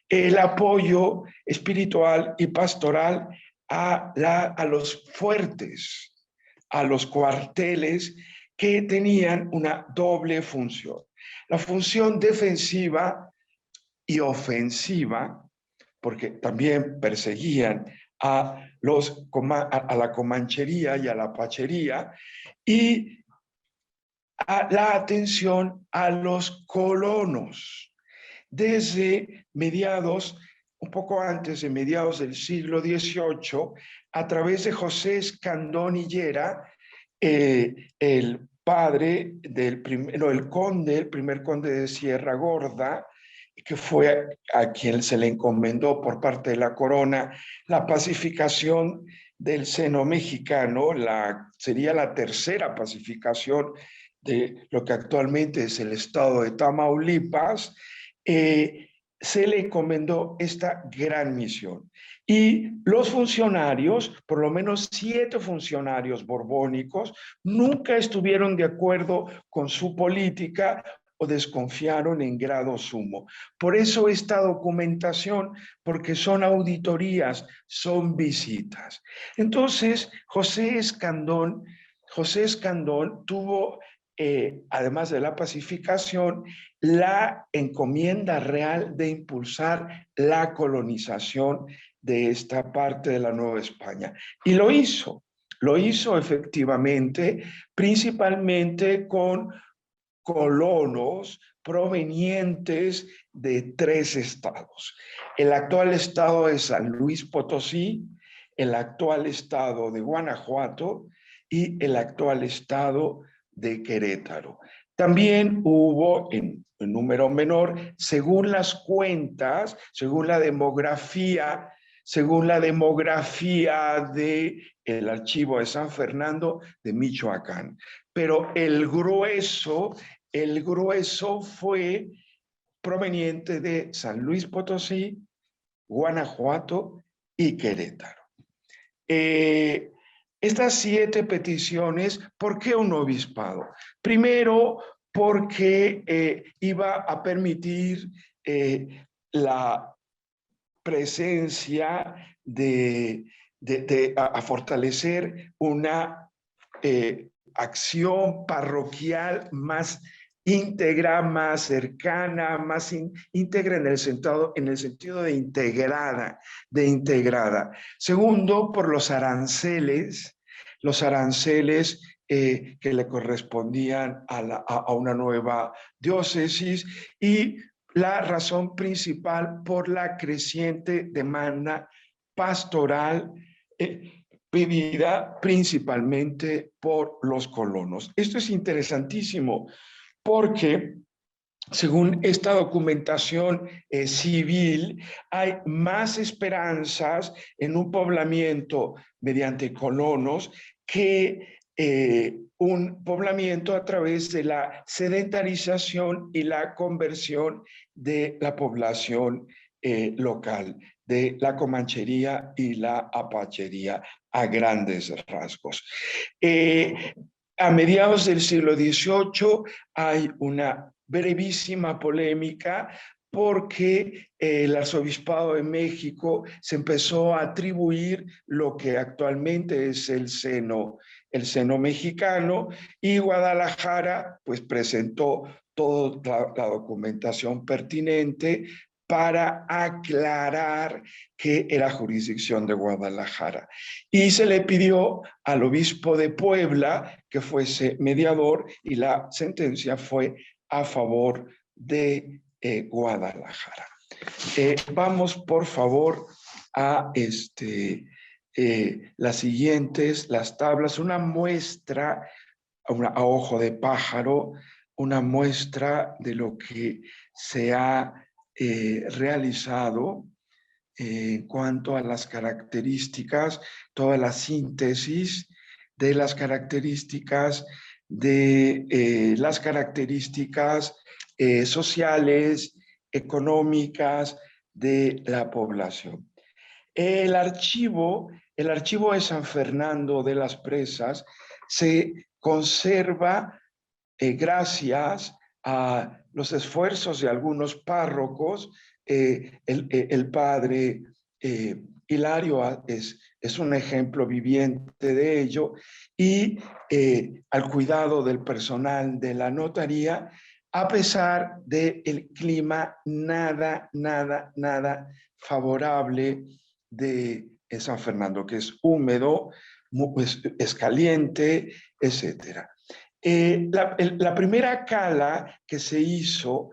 el apoyo espiritual y pastoral a los fuertes, a los cuarteles que tenían una doble función. La función defensiva y ofensiva, porque también perseguían a la comanchería y a la pachería, y a la atención a los colonos. desde mediados, un poco antes de mediados del siglo XVIII, a través de José Escandón Higuera, el padre del el primer conde de Sierra Gorda, que fue a quien se le encomendó por parte de la corona la pacificación del seno mexicano, sería la tercera pacificación de lo que actualmente es el estado de Tamaulipas. Se le encomendó esta gran misión. Y los funcionarios, por lo menos 7 funcionarios borbónicos, nunca estuvieron de acuerdo con su política o desconfiaron en grado sumo. Por eso esta documentación, porque son auditorías, son visitas. Entonces, José Escandón tuvo, además de la pacificación, la encomienda real de impulsar la colonización de esta parte de la Nueva España. Y lo hizo efectivamente, principalmente con colonos provenientes de 3 estados. El actual estado de San Luis Potosí, el actual estado de Guanajuato y el actual estado de Querétaro. También hubo en número menor, según las cuentas, según la demografía del archivo de San Fernando de Michoacán. Pero el grueso fue proveniente de San Luis Potosí, Guanajuato y Querétaro. Estas 7 peticiones, ¿por qué un obispado? Primero, porque iba a permitir la presencia a fortalecer una acción parroquial más íntegra, más cercana, más íntegra en el sentido de integrada. Segundo, por los aranceles que le correspondían a una nueva diócesis, y la razón principal por la creciente demanda pastoral pedida principalmente por los colonos. Esto es interesantísimo porque, según esta documentación civil, hay más esperanzas en un poblamiento mediante colonos que un poblamiento a través de la sedentarización y la conversión de la población local, de la comanchería y la apachería a grandes rasgos. A mediados del siglo XVIII hay una brevísima polémica porque el Arzobispado de México se empezó a atribuir lo que actualmente es el seno mexicano, y Guadalajara pues presentó toda la documentación pertinente para aclarar que era jurisdicción de Guadalajara. Y se le pidió al obispo de Puebla que fuese mediador, y la sentencia fue a favor de Guadalajara. Vamos, por favor, a las siguientes, las tablas, una muestra a ojo de pájaro, una muestra de lo que se ha realizado en cuanto a las características, toda la síntesis de las características sociales, económicas de la población. El archivo de San Fernando de las Presas se conserva gracias a los esfuerzos de algunos párrocos. El padre Hilario es un ejemplo viviente de ello, y al cuidado del personal de la notaría, a pesar del clima nada favorable de San Fernando, que es húmedo, es caliente, etcétera. La primera cala que se hizo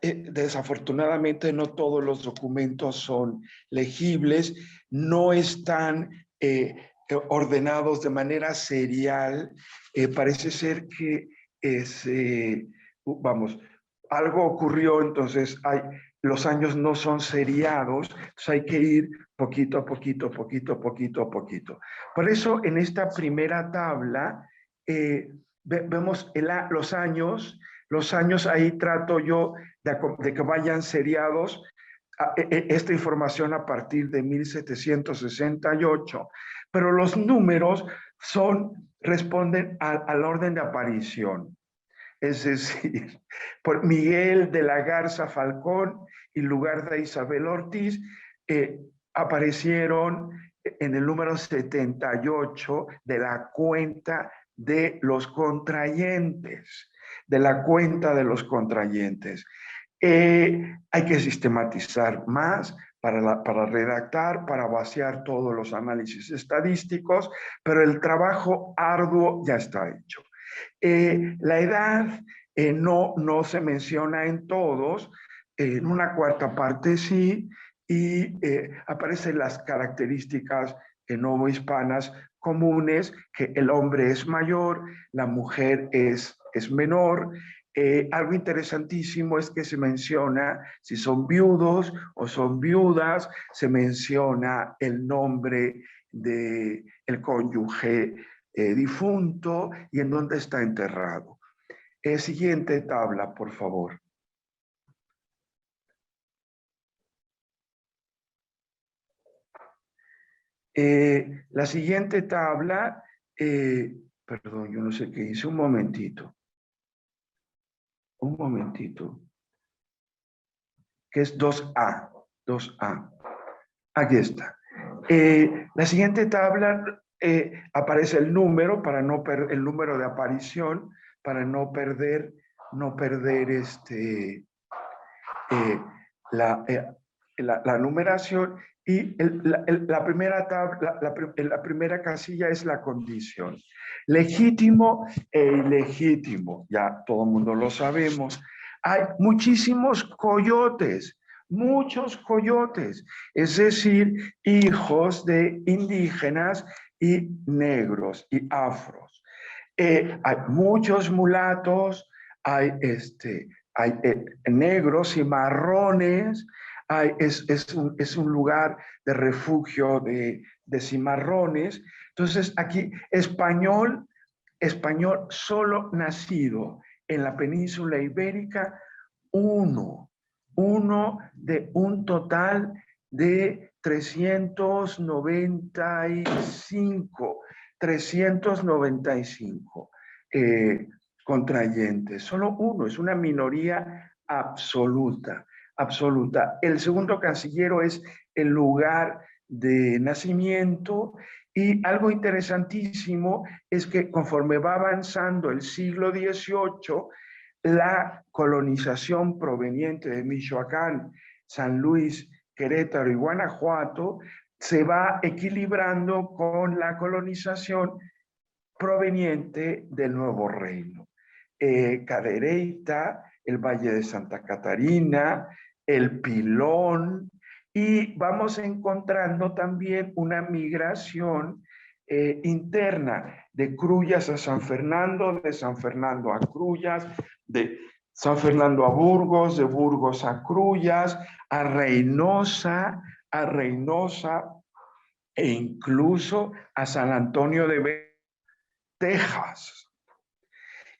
desafortunadamente no todos los documentos son legibles, no están ordenados de manera serial. Parece ser que vamos, algo ocurrió, entonces los años no son seriados, entonces hay que ir poquito a poquito, poquito a poquito a poquito. Por eso en esta primera tabla vemos los años, ahí trato yo de que vayan seriados esta información a partir de 1768, pero los números responden al orden de aparición. Es decir, por Miguel de la Garza Falcón y lugar de Isabel Ortiz, aparecieron en el número 78 de la cuenta de los contrayentes, hay que sistematizar más para redactar, para vaciar todos los análisis estadísticos, pero el trabajo arduo ya está hecho. La edad no se menciona en todos, en una cuarta parte sí, y aparecen las características novohispanas comunes, que el hombre es mayor, la mujer es menor. Algo interesantísimo es que se menciona si son viudos o son viudas, se menciona el nombre del cónyuge difunto y en dónde está enterrado. Siguiente tabla, por favor. La siguiente tabla, perdón, yo no sé qué hice, un momentito, que es 2A, aquí está. La siguiente tabla aparece el número el número de aparición para no perder la numeración, y la primera casilla es la condición. Legítimo e ilegítimo, ya todo el mundo lo sabemos. Hay muchísimos coyotes, es decir, hijos de indígenas y negros y afros. Hay muchos mulatos, hay negros y marrones, es un lugar de refugio de cimarrones. Entonces aquí español solo nacido en la península ibérica, uno de un total de 395 contrayentes. Solo uno, es una minoría absoluta. El segundo cancillero es el lugar de nacimiento, y algo interesantísimo es que conforme va avanzando el siglo XVIII, la colonización proveniente de Michoacán, San Luis, Querétaro y Guanajuato se va equilibrando con la colonización proveniente del Nuevo Reino. Cadereyta, el Valle de Santa Catarina, el Pilón, y vamos encontrando también una migración interna de Crullas a San Fernando, de San Fernando a Crullas, de San Fernando a Burgos, de Burgos a Crullas, a Reynosa, e incluso a San Antonio de Texas.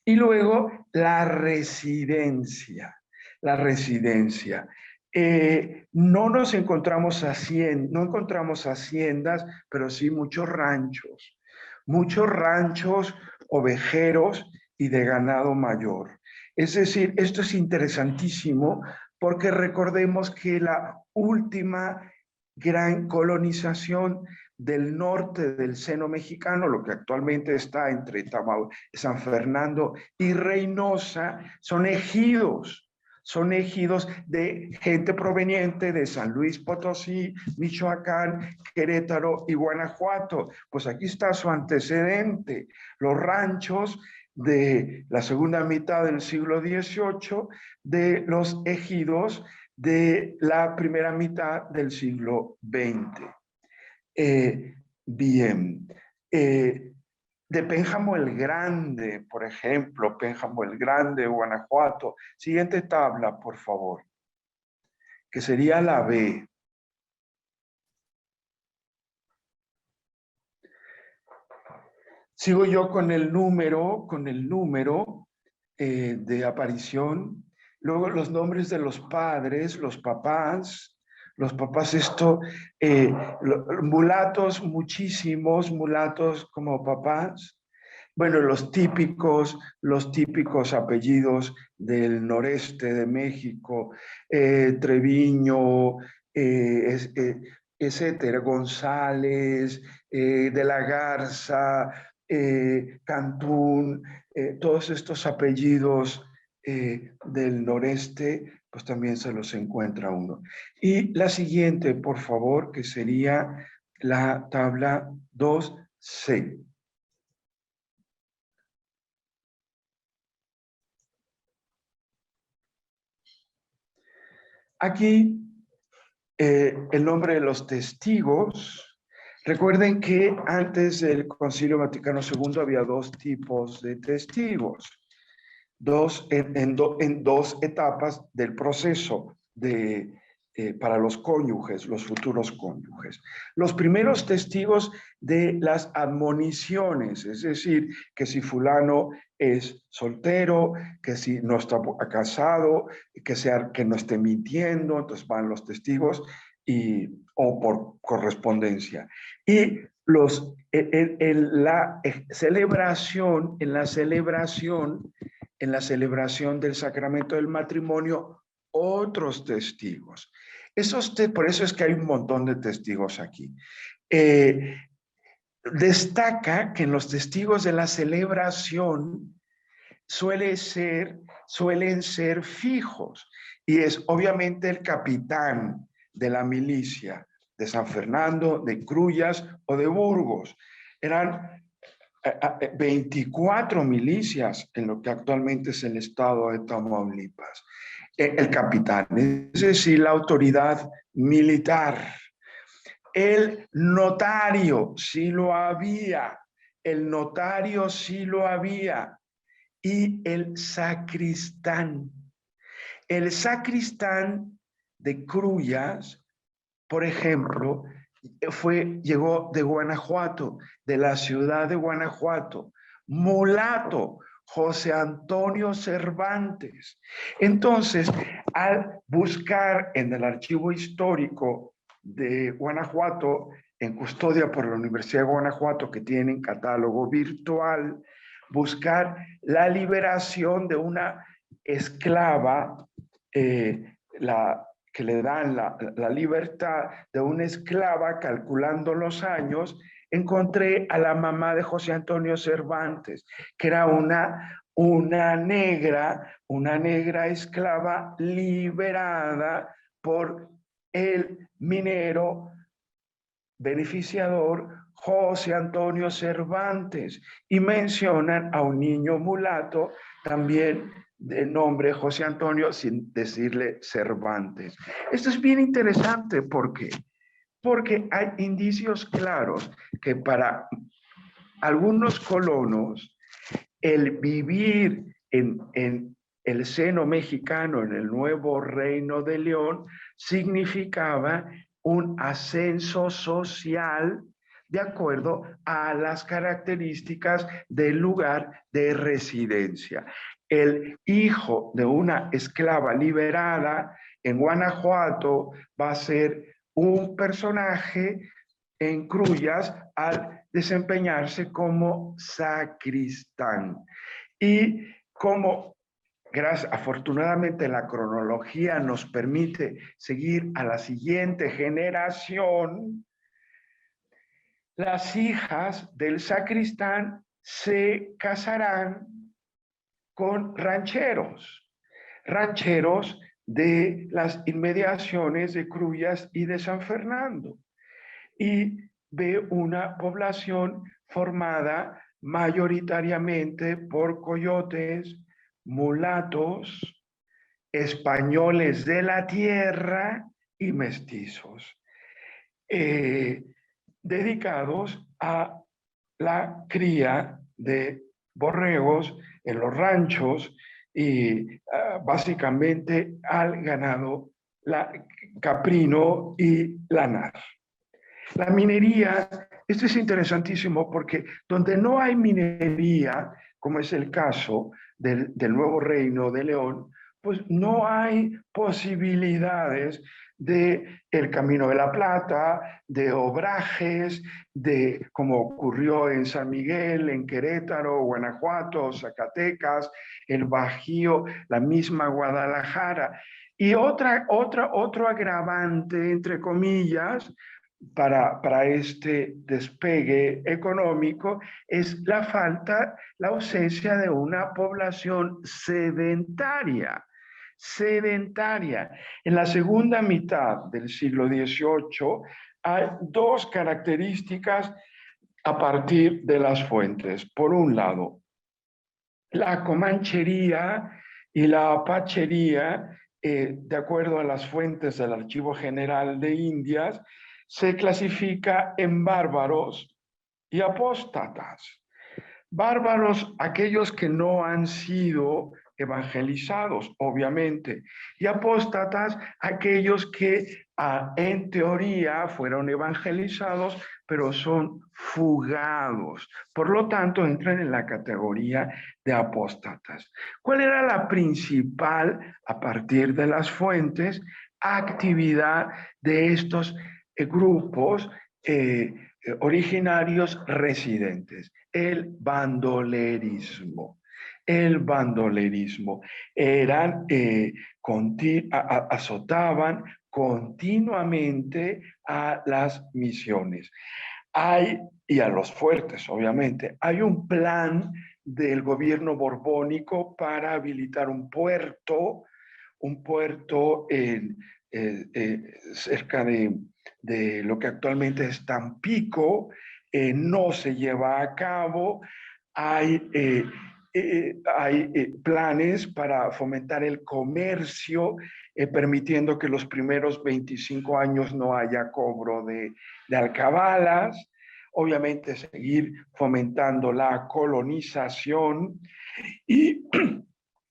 Y luego la residencia. No encontramos haciendas, pero sí muchos ranchos ovejeros y de ganado mayor. Es decir, esto es interesantísimo porque recordemos que la última gran colonización del norte del seno mexicano, lo que actualmente está entre San Fernando y Reynosa, son ejidos de gente proveniente de San Luis Potosí, Michoacán, Querétaro y Guanajuato. Pues aquí está su antecedente. Los ranchos de la segunda mitad del siglo XVIII, de los ejidos de la primera mitad del siglo XX. Bien, de Pénjamo el Grande, por ejemplo, Pénjamo el Grande, Guanajuato. Siguiente tabla, por favor, que sería la B. Sigo yo con el número de aparición. Luego los nombres de los padres, los papás esto, mulatos, muchísimos mulatos como papás. Bueno, los típicos apellidos del noreste de México, Treviño, etcétera, González, de la Garza, Cantún, todos estos apellidos del noreste, pues también se los encuentra uno. Y la siguiente, por favor, que sería la tabla 2C. Aquí el nombre de los testigos. Recuerden que antes del Concilio Vaticano II había dos tipos de testigos, en dos etapas del proceso para los cónyuges, los futuros cónyuges. Los primeros testigos de las admoniciones, es decir, que si fulano es soltero, que si no está casado, que no esté mintiendo, entonces van los testigos o por correspondencia. Y en la celebración del sacramento del matrimonio, otros testigos. Por eso es que hay un montón de testigos aquí. Destaca que en los testigos de la celebración suelen ser fijos, y es obviamente el capitán de la milicia de San Fernando, de Crullas o de Burgos. Eran 24 milicias en lo que actualmente es el estado de Tamaulipas. El capitán, es decir, la autoridad militar. El notario sí lo había, y el sacristán. El sacristán de Crullas, por ejemplo, llegó de Guanajuato, de la ciudad de Guanajuato, mulato, José Antonio Cervantes. Entonces, al buscar en el archivo histórico de Guanajuato, en custodia por la Universidad de Guanajuato, que tienen catálogo virtual, buscar la liberación de una esclava, que le dan la libertad de una esclava, calculando los años, encontré a la mamá de José Antonio Cervantes, que era una negra esclava liberada por el minero beneficiador José Antonio Cervantes, y mencionan a un niño mulato también de nombre José Antonio, sin decirle Cervantes. Esto es bien interesante. ¿Por qué? Porque hay indicios claros que para algunos colonos el vivir en el seno mexicano, en el nuevo Reino de León, significaba un ascenso social de acuerdo a las características del lugar de residencia. El hijo de una esclava liberada en Guanajuato va a ser un personaje en Crullas al desempeñarse como sacristán. Y como afortunadamente la cronología nos permite seguir a la siguiente generación, las hijas del sacristán se casarán con rancheros de las inmediaciones de Crullas y de San Fernando, y ve una población formada mayoritariamente por coyotes, mulatos, españoles de la tierra y mestizos, dedicados a la cría de borregos en los ranchos y básicamente al ganado caprino y lanar. La minería, esto es interesantísimo porque donde no hay minería, como es el caso del Nuevo Reino de León, pues no hay posibilidades de el Camino de la Plata, de obrajes, de como ocurrió en San Miguel, en Querétaro, Guanajuato, Zacatecas, el Bajío, la misma Guadalajara. Y otro agravante, entre comillas, para este despegue económico es la falta, la ausencia de una población sedentaria. En la segunda mitad del siglo XVIII hay dos características a partir de las fuentes. Por un lado, la comanchería y la apachería, de acuerdo a las fuentes del Archivo General de Indias, se clasifica en bárbaros y apóstatas. Bárbaros, aquellos que no han sido evangelizados, obviamente, y apóstatas, aquellos que en teoría fueron evangelizados, pero son fugados. Por lo tanto, entran en la categoría de apóstatas. ¿Cuál era la principal, a partir de las fuentes, actividad de estos grupos originarios residentes? El bandolerismo. El bandolerismo. Azotaban continuamente a las misiones. Y a los fuertes, obviamente. Hay un plan del gobierno borbónico para habilitar un puerto cerca de lo que actualmente es Tampico. No se lleva a cabo. Hay planes para fomentar el comercio, permitiendo que los primeros 25 años no haya cobro de alcabalas. Obviamente seguir fomentando la colonización y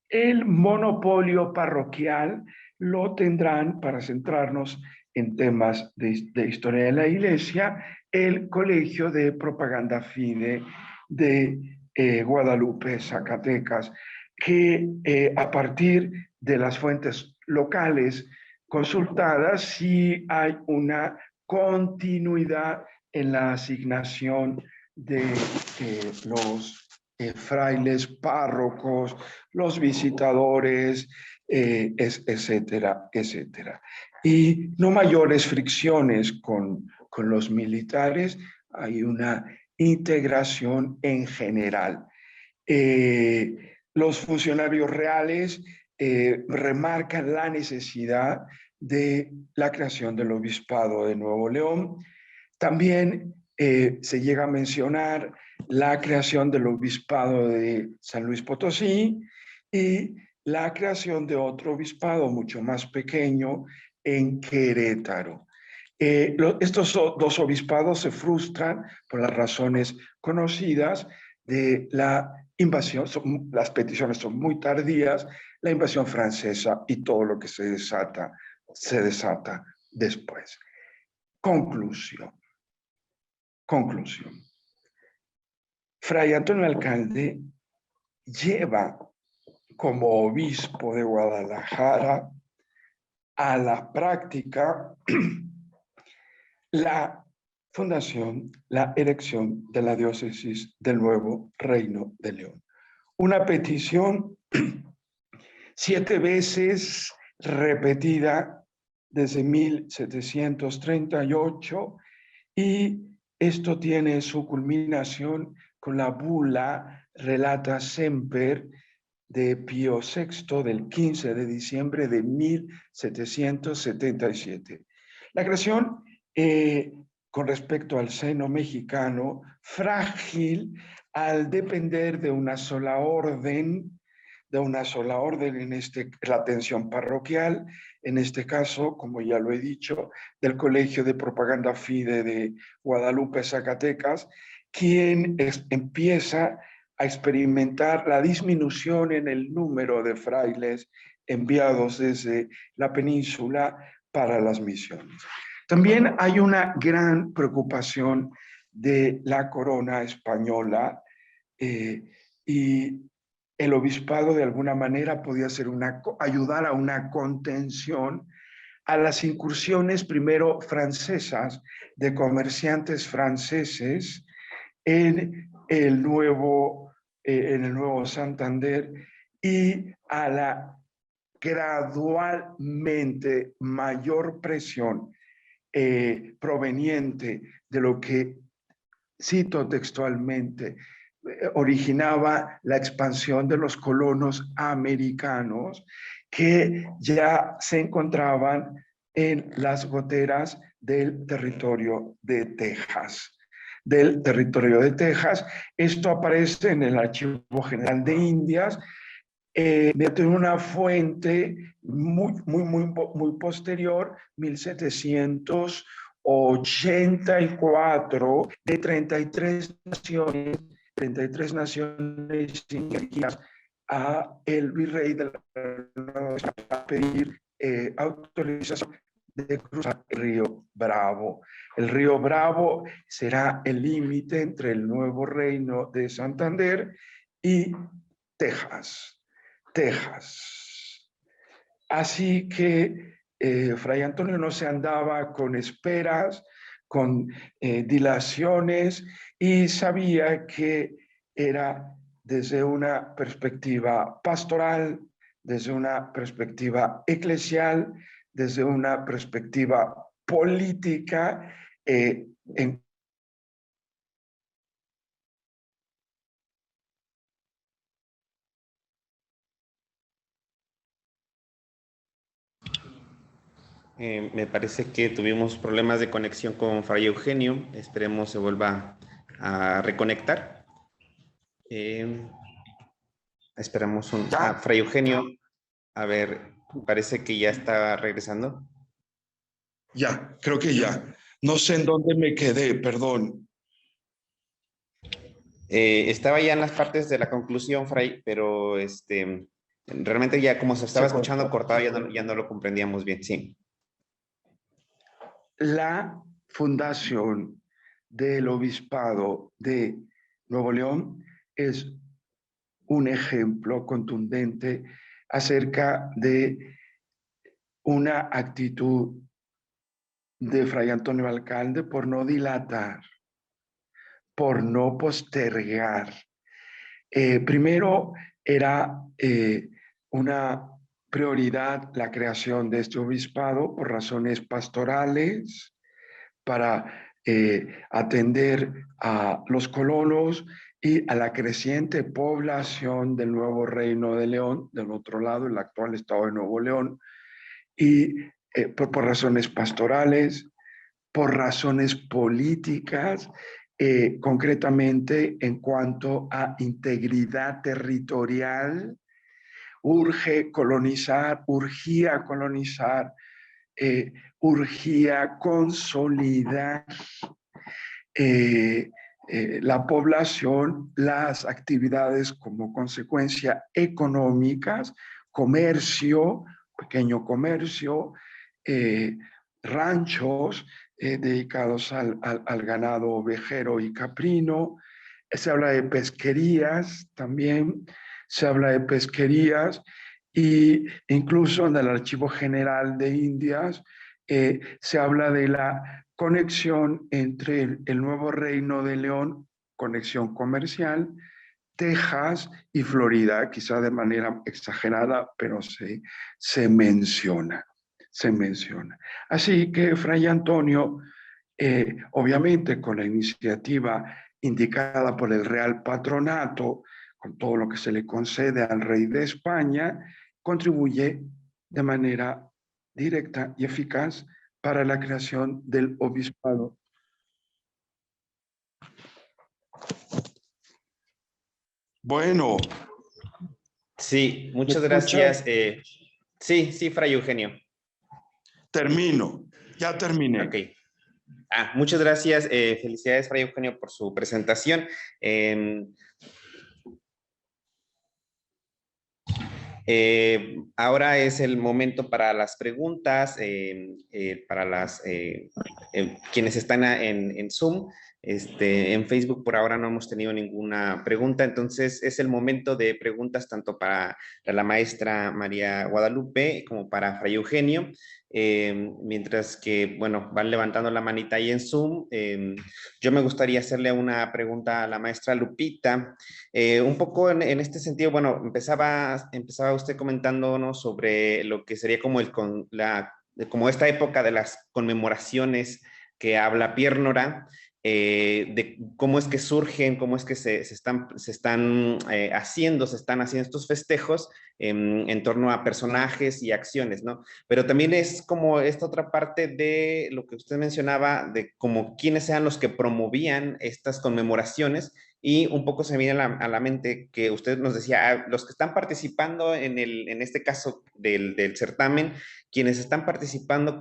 el monopolio parroquial lo tendrán, para centrarnos en temas de historia de la Iglesia, el Colegio de Propaganda Fide de Guadalupe, Zacatecas, que a partir de las fuentes locales consultadas sí hay una continuidad en la asignación de los frailes, párrocos, los visitadores, etcétera, etcétera. Y no mayores fricciones con los militares, hay una integración en general. Los funcionarios reales remarcan la necesidad de la creación del Obispado de Nuevo León. También se llega a mencionar la creación del Obispado de San Luis Potosí y la creación de otro obispado mucho más pequeño en Querétaro. Estos dos obispados se frustran por las razones conocidas de la invasión. Las peticiones son muy tardías, la invasión francesa y todo lo que se desata después. Conclusión. Fray Antonio Alcalde lleva como obispo de Guadalajara a la práctica la fundación, la erección de la diócesis del Nuevo Reino de León. Una petición 7 veces repetida desde 1738 y esto tiene su culminación con la bula Relata Semper de Pío VI del 15 de diciembre de 1777. La creación con respecto al seno mexicano, frágil al depender de una sola orden, la atención parroquial, en este caso, como ya lo he dicho, del Colegio de Propaganda Fide de Guadalupe, Zacatecas, quien empieza a experimentar la disminución en el número de frailes enviados desde la península para las misiones. También hay una gran preocupación de la corona española y el obispado de alguna manera podía ayudar a una contención a las incursiones primero francesas de comerciantes franceses en el nuevo Santander y a la gradualmente mayor presión proveniente de lo que, cito textualmente, originaba la expansión de los colonos americanos que ya se encontraban en las goteras del territorio de Texas. Esto aparece en el Archivo General de Indias, de una fuente muy posterior, 1784, de 33 naciones indígenas a el virrey de la a pedir autorización de cruzar el río Bravo. El río Bravo será el límite entre el nuevo reino de Santander y Texas. Así que Fray Antonio no se andaba con esperas, con dilaciones, y sabía que era desde una perspectiva pastoral, desde una perspectiva eclesial, desde una perspectiva política, en Me parece que tuvimos problemas de conexión con Fray Eugenio. Esperemos se vuelva a reconectar. Esperamos Fray Eugenio. A ver, parece que ya está regresando. Ya, creo que ya. No sé en dónde me quedé, perdón. Estaba ya en las partes de la conclusión, Fray, pero realmente ya como se estaba escuchando cortado, ya no lo comprendíamos bien, sí. La fundación del Obispado de Nuevo León es un ejemplo contundente acerca de una actitud de Fray Antonio Alcalde por no dilatar, por no postergar. Primero era una prioridad la creación de este obispado por razones pastorales, para atender a los colonos y a la creciente población del nuevo Reino de León, del otro lado, el actual estado de Nuevo León, y por razones pastorales, por razones políticas, concretamente en cuanto a integridad territorial. Urgía colonizar, urgía consolidar la población, las actividades como consecuencia económicas, comercio, pequeño comercio, ranchos dedicados al ganado ovejero y caprino. Se habla de pesquerías también, y incluso en el Archivo General de Indias se habla de la conexión entre el nuevo Reino de León, conexión comercial, Texas y Florida, quizá de manera exagerada, pero se menciona. Así que Fray Antonio, obviamente con la iniciativa indicada por el Real Patronato, con todo lo que se le concede al rey de España, contribuye de manera directa y eficaz para la creación del obispado Bueno, Sí, ¿me muchas escuchas? gracias. Sí, Fray Eugenio. Termino. Ya terminé. Ok. Muchas gracias. Felicidades, Fray Eugenio, por su presentación. Ahora es el momento para las preguntas, para quienes están en Zoom. En Facebook por ahora no hemos tenido ninguna pregunta, entonces es el momento de preguntas tanto para la maestra María Guadalupe como para Fray Eugenio. Mientras que, bueno, van levantando la manita ahí en Zoom. Yo me gustaría hacerle una pregunta a la maestra Lupita. Un poco en este sentido, bueno, empezaba usted comentándonos sobre lo que sería como, como esta época de las conmemoraciones que habla Piernora, de cómo es que surgen, cómo es que se están haciendo estos festejos en torno a personajes y acciones, ¿no? Pero también es como esta otra parte de lo que usted mencionaba, de como quiénes eran los que promovían estas conmemoraciones y un poco se me viene a la mente que usted nos decía, los que están participando en este caso del certamen, quienes están participando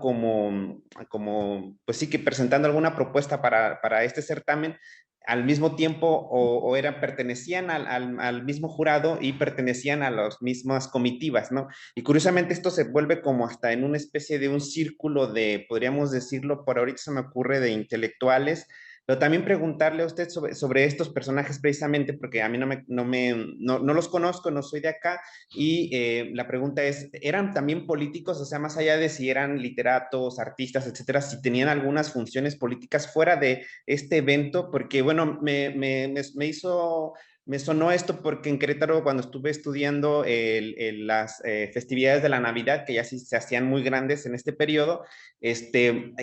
pues sí que presentando alguna propuesta para este certamen, al mismo tiempo pertenecían al mismo jurado y pertenecían a las mismas comitivas, ¿no? Y curiosamente esto se vuelve como hasta en una especie de un círculo de, podríamos decirlo, por ahorita se me ocurre, de intelectuales, pero también preguntarle a usted sobre estos personajes precisamente, porque a mí no los conozco, no soy de acá, y la pregunta es, ¿eran también políticos? O sea, más allá de si eran literatos, artistas, etcétera, si tenían algunas funciones políticas fuera de este evento, porque bueno, me sonó esto porque en Querétaro, cuando estuve estudiando las festividades de la Navidad, que ya sí se hacían muy grandes en este periodo,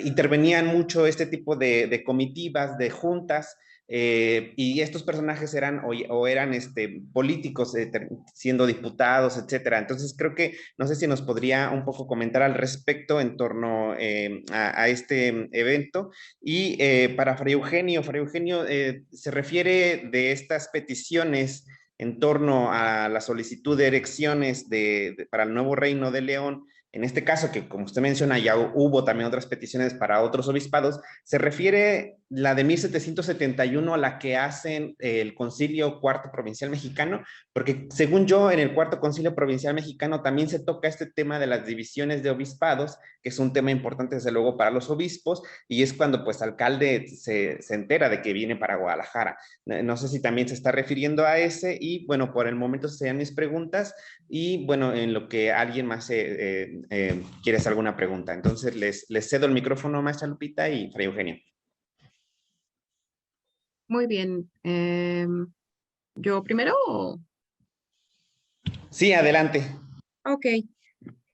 intervenían mucho este tipo de comitivas, de juntas, y estos personajes eran eran políticos, siendo diputados, etcétera. Entonces creo que, no sé si nos podría un poco comentar al respecto en torno a este evento. Y para Fray Eugenio, se refiere de estas peticiones en torno a la solicitud de elecciones para el nuevo Reino de León. En este caso, que como usted menciona, ya hubo también otras peticiones para otros obispados, se refiere la de 1771 a la que hacen el Concilio Cuarto Provincial Mexicano, porque según yo, en el Cuarto Concilio Provincial Mexicano también se toca este tema de las divisiones de obispados, que es un tema importante desde luego para los obispos, y es cuando pues alcalde se entera de que viene para Guadalajara. No sé si también se está refiriendo a ese, y bueno, por el momento sean mis preguntas, y bueno, en lo que alguien más quiere hacer alguna pregunta. Entonces les cedo el micrófono, maestra Lupita y Fray Eugenio. Muy bien. ¿Yo primero? Sí, adelante. Ok.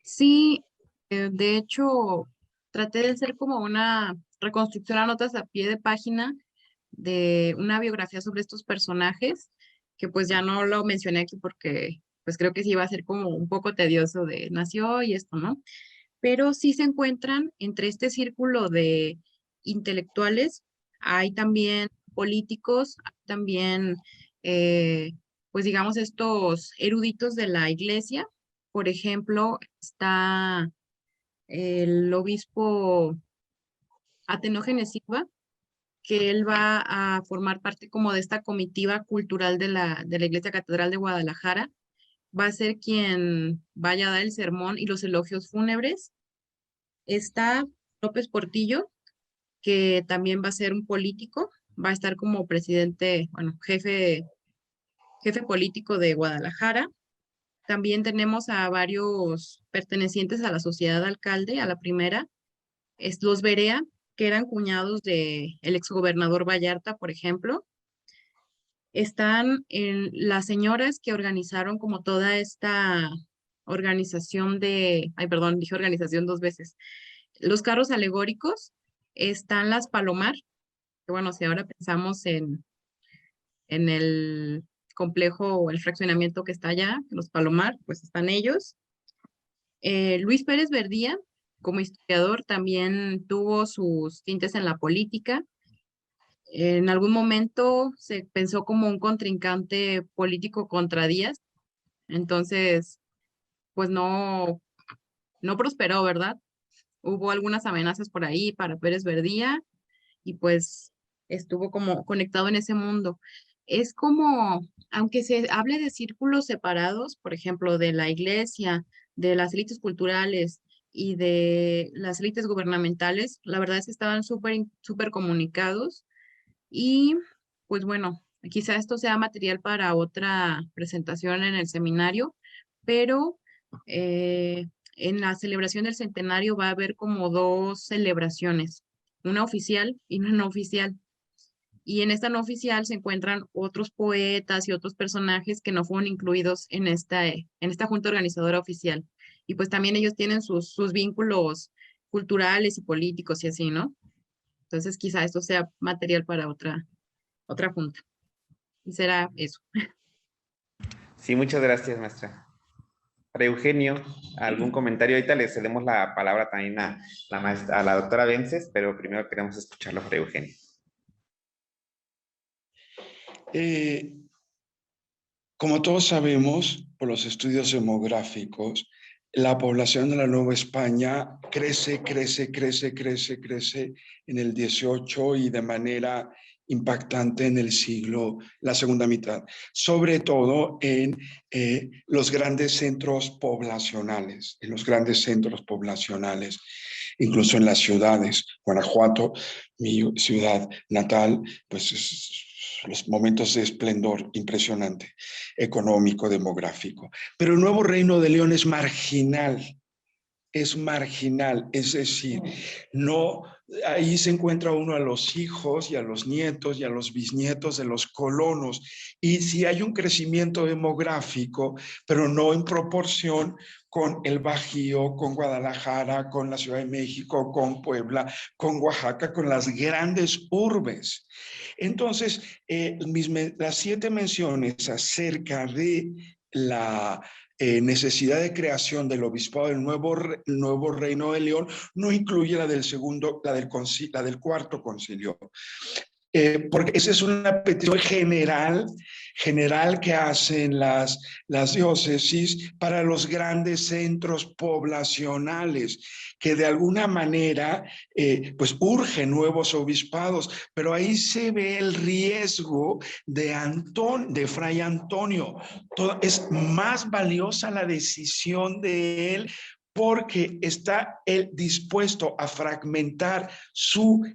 Sí, de hecho, traté de hacer como una reconstrucción a notas a pie de página de una biografía sobre estos personajes, que pues ya no lo mencioné aquí porque pues creo que sí iba a ser como un poco tedioso de nació y esto, ¿no? Pero sí se encuentran entre este círculo de intelectuales, hay también políticos, hay también, eh, pues digamos, estos eruditos de la iglesia. Por ejemplo, está el obispo Atenógenes Silva, que él va a formar parte como de esta comitiva cultural de la Iglesia Catedral de Guadalajara. Va a ser quien vaya a dar el sermón y los elogios fúnebres. Está López Portillo, que también va a ser un político, va a estar como presidente, bueno, jefe político de Guadalajara. También tenemos a varios pertenecientes a la sociedad de alcalde, a la primera, es los Berea, que eran cuñados de el exgobernador Vallarta, por ejemplo. Están las señoras que organizaron como toda esta organización ay, perdón, dije organización dos veces. Los carros alegóricos, están las Palomar, que bueno, si ahora pensamos en el complejo o el fraccionamiento que está allá, los Palomar, pues están ellos. Luis Pérez Verdía, como historiador, también tuvo sus tintes en la política. En algún momento se pensó como un contrincante político contra Díaz, entonces, pues no prosperó, ¿verdad? Hubo algunas amenazas por ahí para Pérez Verdía y pues estuvo como conectado en ese mundo. Es como, aunque se hable de círculos separados, por ejemplo, de la iglesia, de las élites culturales y de las élites gubernamentales, la verdad es que estaban súper comunicados y pues bueno, quizá esto sea material para otra presentación en el seminario, pero en la celebración del centenario va a haber como dos celebraciones, una oficial y una no oficial. Y en esta no oficial se encuentran otros poetas y otros personajes que no fueron incluidos en esta junta organizadora oficial. Y pues también ellos tienen sus vínculos culturales y políticos y así, ¿no? Entonces quizá esto sea material para otra junta. Y será eso. Sí, muchas gracias, maestra. Para Eugenio, ¿algún comentario? Ahorita le cedemos la palabra también a la doctora Vences, pero primero queremos escucharlo para Eugenio. Como todos sabemos, por los estudios demográficos, la población de la Nueva España crece en el 18 y de manera impactante en el siglo, la segunda mitad, sobre todo en los grandes centros poblacionales, incluso en las ciudades. Guanajuato, mi ciudad natal, pues los momentos de esplendor impresionante, económico, demográfico. Pero el nuevo Reino de León es marginal, es decir, no, ahí se encuentra uno a los hijos y a los nietos y a los bisnietos de los colonos, y sí hay un crecimiento demográfico, pero no en proporción con el Bajío, con Guadalajara, con la Ciudad de México, con Puebla, con Oaxaca, con las grandes urbes. Entonces, las 7 menciones acerca de la necesidad de creación del obispado del nuevo Reino de León no incluye la del cuarto concilio, porque esa es una petición general que hacen las diócesis para los grandes centros poblacionales, que de alguna manera pues urgen nuevos obispados, pero ahí se ve el riesgo de Fray Antonio. Es más valiosa la decisión de él porque está él dispuesto a fragmentar su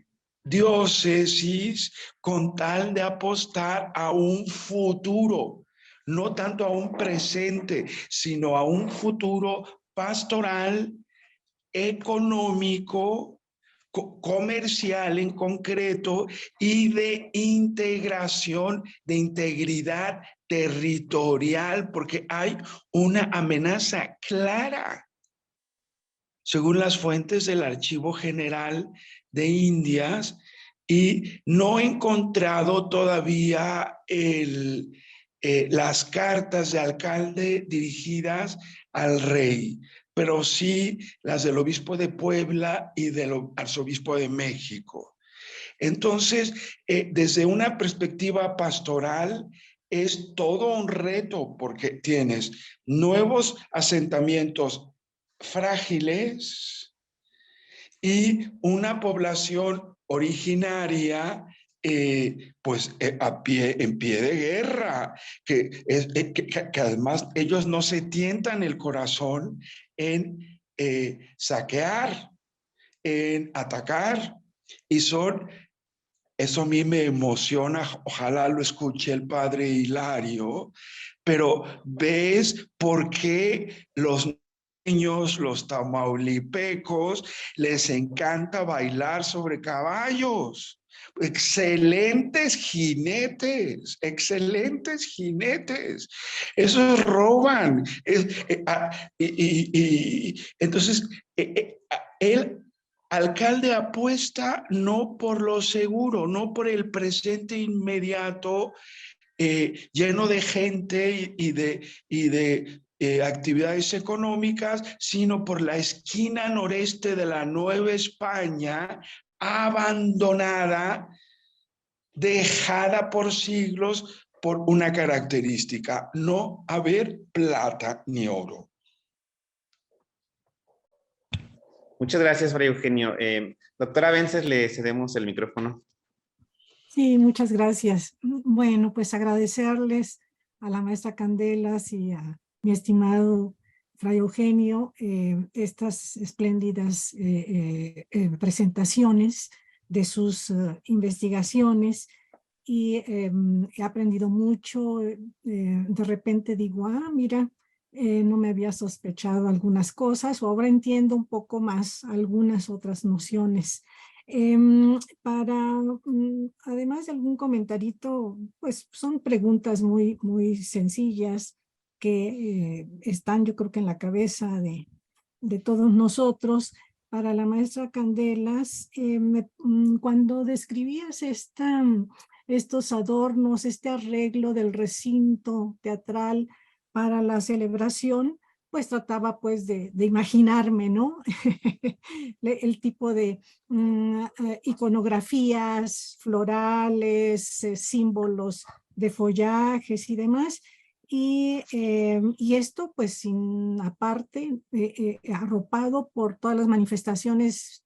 diócesis con tal de apostar a un futuro, no tanto a un presente, sino a un futuro pastoral, económico, comercial en concreto y de integración, de integridad territorial, porque hay una amenaza clara. Según las fuentes del Archivo General de Indias, y no he encontrado todavía las cartas de alcalde dirigidas al rey, pero sí las del obispo de Puebla y del arzobispo de México. Entonces, desde una perspectiva pastoral, es todo un reto porque tienes nuevos asentamientos frágiles y una población originaria en pie de guerra, que además ellos no se tientan el corazón en saquear, en atacar, y eso a mí me emociona, ojalá lo escuche el padre Hilario, pero ves por qué los niños, los tamaulipecos, les encanta bailar sobre caballos. Excelentes jinetes. Esos roban. Entonces, él alcalde apuesta no por lo seguro, no por el presente inmediato lleno de gente y de actividades económicas, sino por la esquina noreste de la Nueva España abandonada, dejada por siglos por una característica: no haber plata ni oro. Muchas gracias, Fray Eugenio. Doctora Vences, le cedemos el micrófono. Sí, muchas gracias. Bueno, pues agradecerles a la maestra Candelas y a mi estimado Fray Eugenio estas espléndidas presentaciones de sus investigaciones, y he aprendido mucho. De repente digo, mira, no me había sospechado algunas cosas, o ahora entiendo un poco más algunas otras nociones. Además de algún comentarito, pues son preguntas muy, muy sencillas que están, yo creo que en la cabeza de todos nosotros. Para la maestra Candelas, cuando describías estos adornos, este arreglo del recinto teatral para la celebración, pues trataba pues de imaginarme, ¿no? El tipo de iconografías florales, símbolos de follajes y demás. Y esto pues aparte, arropado por todas las manifestaciones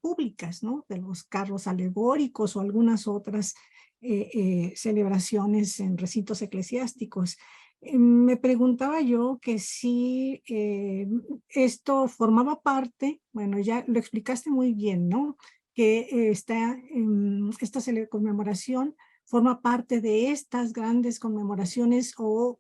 públicas, ¿no? De los carros alegóricos o algunas otras celebraciones en recintos eclesiásticos. Me preguntaba yo que si esto formaba parte, bueno, ya lo explicaste muy bien, ¿no? Que esta conmemoración forma parte de estas grandes conmemoraciones o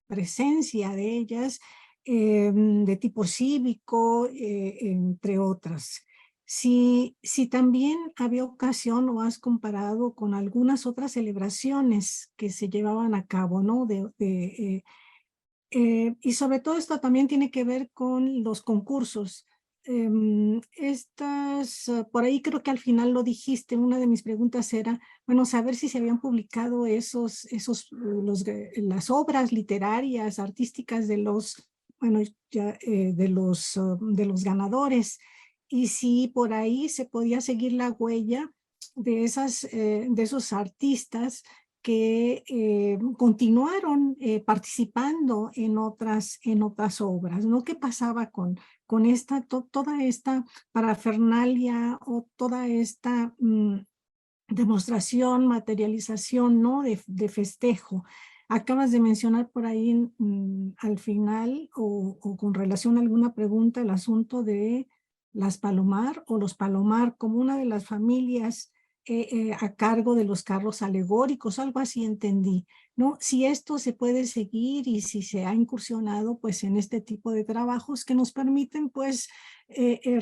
presencia de ellas de tipo cívico, entre otras. Si también había ocasión o has comparado con algunas otras celebraciones que se llevaban a cabo, ¿no? Y sobre todo esto también tiene que ver con los concursos. Por ahí creo que al final lo dijiste, una de mis preguntas era, bueno, saber si se habían publicado las obras literarias, artísticas de los, bueno, ya, de los ganadores, y si por ahí se podía seguir la huella de esos artistas que continuaron participando en otras obras, ¿no? ¿Qué pasaba con toda esta parafernalia o toda esta demostración, materialización, ¿no? de festejo? Acabas de mencionar por ahí al final o con relación a alguna pregunta el asunto de las Palomar o los Palomar como una de las familias a cargo de los carros alegóricos, algo así entendí, ¿no? Si esto se puede seguir y si se ha incursionado pues en este tipo de trabajos que nos permiten pues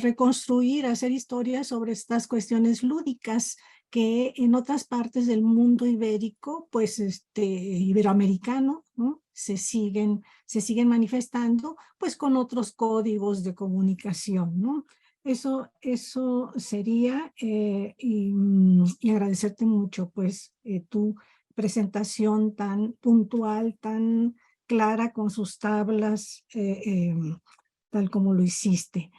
reconstruir, hacer historias sobre estas cuestiones lúdicas que en otras partes del mundo ibérico, pues iberoamericano, ¿no? se siguen manifestando pues con otros códigos de comunicación, ¿no? Eso sería, y agradecerte mucho pues tu presentación tan puntual, tan clara con sus tablas, tal como lo hiciste.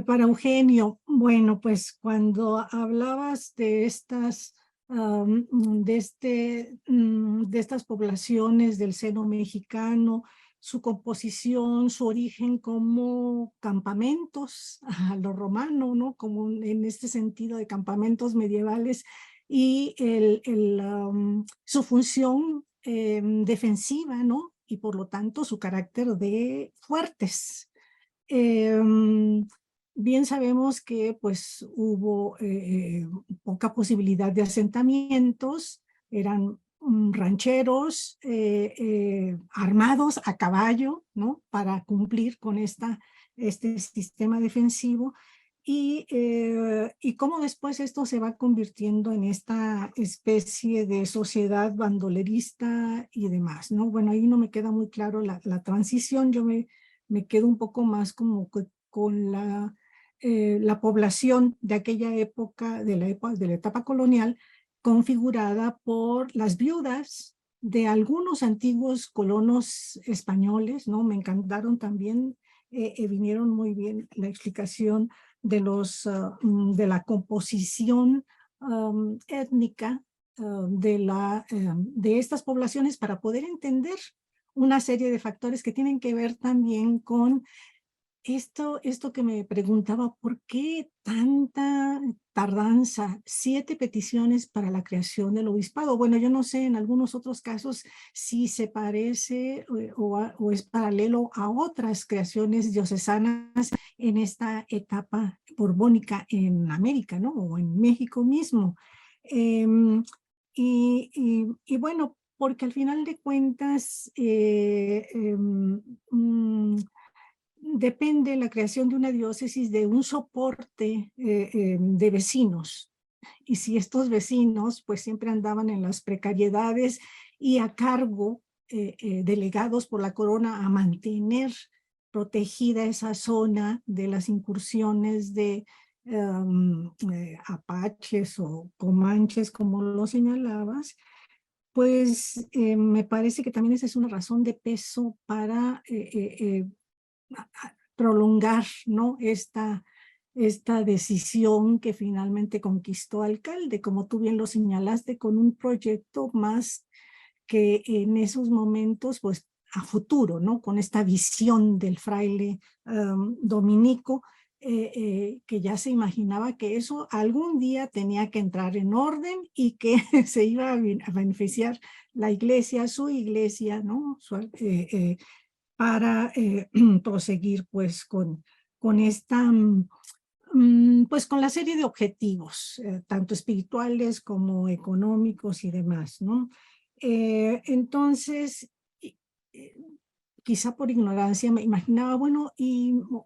Para Eugenio, bueno, pues cuando hablabas de estas poblaciones del seno mexicano, su composición, su origen como campamentos a lo romano, ¿no? Como en este sentido de campamentos medievales, y su función defensiva, ¿no? Y por lo tanto su carácter de fuertes. Bien sabemos que pues hubo poca posibilidad de asentamientos, eran rancheros armados a caballo, ¿no? Para cumplir con este sistema defensivo, y cómo después esto se va convirtiendo en esta especie de sociedad bandolerista y demás, ¿no? Bueno, ahí no me queda muy claro la transición. Yo me quedo un poco más como con la población de aquella época, de la etapa colonial, configurada por las viudas de algunos antiguos colonos españoles, ¿no? Me encantaron también, vinieron muy bien la explicación de la composición étnica de estas poblaciones para poder entender una serie de factores que tienen que ver también con esto que me preguntaba, ¿por qué tanta tardanza? 7 peticiones para la creación del obispado. Bueno, yo no sé, en algunos otros casos si se parece o es paralelo a otras creaciones diocesanas en esta etapa borbónica en América, ¿no? O en México mismo. Y bueno, porque al final de cuentas, depende la creación de una diócesis de un soporte de vecinos. Y si estos vecinos pues siempre andaban en las precariedades y a cargo, delegados por la corona a mantener protegida esa zona de las incursiones de apaches o comanches, como lo señalabas, pues me parece que también esa es una razón de peso para prolongar, ¿no? esta decisión que finalmente conquistó alcalde, como tú bien lo señalaste, con un proyecto más que en esos momentos, pues a futuro, ¿no? Con esta visión del fraile dominico, que ya se imaginaba que eso algún día tenía que entrar en orden y que se iba a beneficiar la iglesia, su iglesia, ¿no? Para proseguir pues con esta, pues con la serie de objetivos, tanto espirituales como económicos y demás, ¿no? Entonces, quizá por ignorancia me imaginaba, bueno,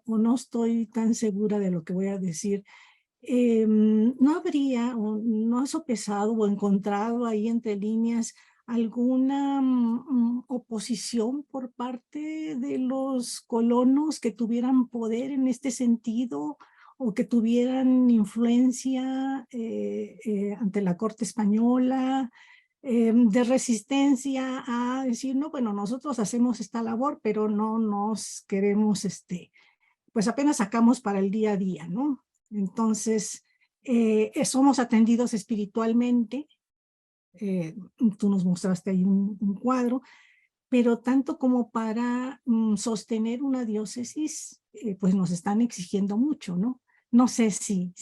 o no estoy tan segura de lo que voy a decir, ¿no habría o no has sopesado o encontrado ahí entre líneas alguna oposición por parte de los colonos que tuvieran poder en este sentido o que tuvieran influencia ante la corte española, de resistencia a decir, no, bueno, nosotros hacemos esta labor, pero no nos queremos, pues apenas sacamos para el día a día, ¿no? Entonces, somos atendidos espiritualmente, tú nos mostraste ahí un cuadro, pero tanto como para sostener una diócesis, pues nos están exigiendo mucho, ¿no? No sé si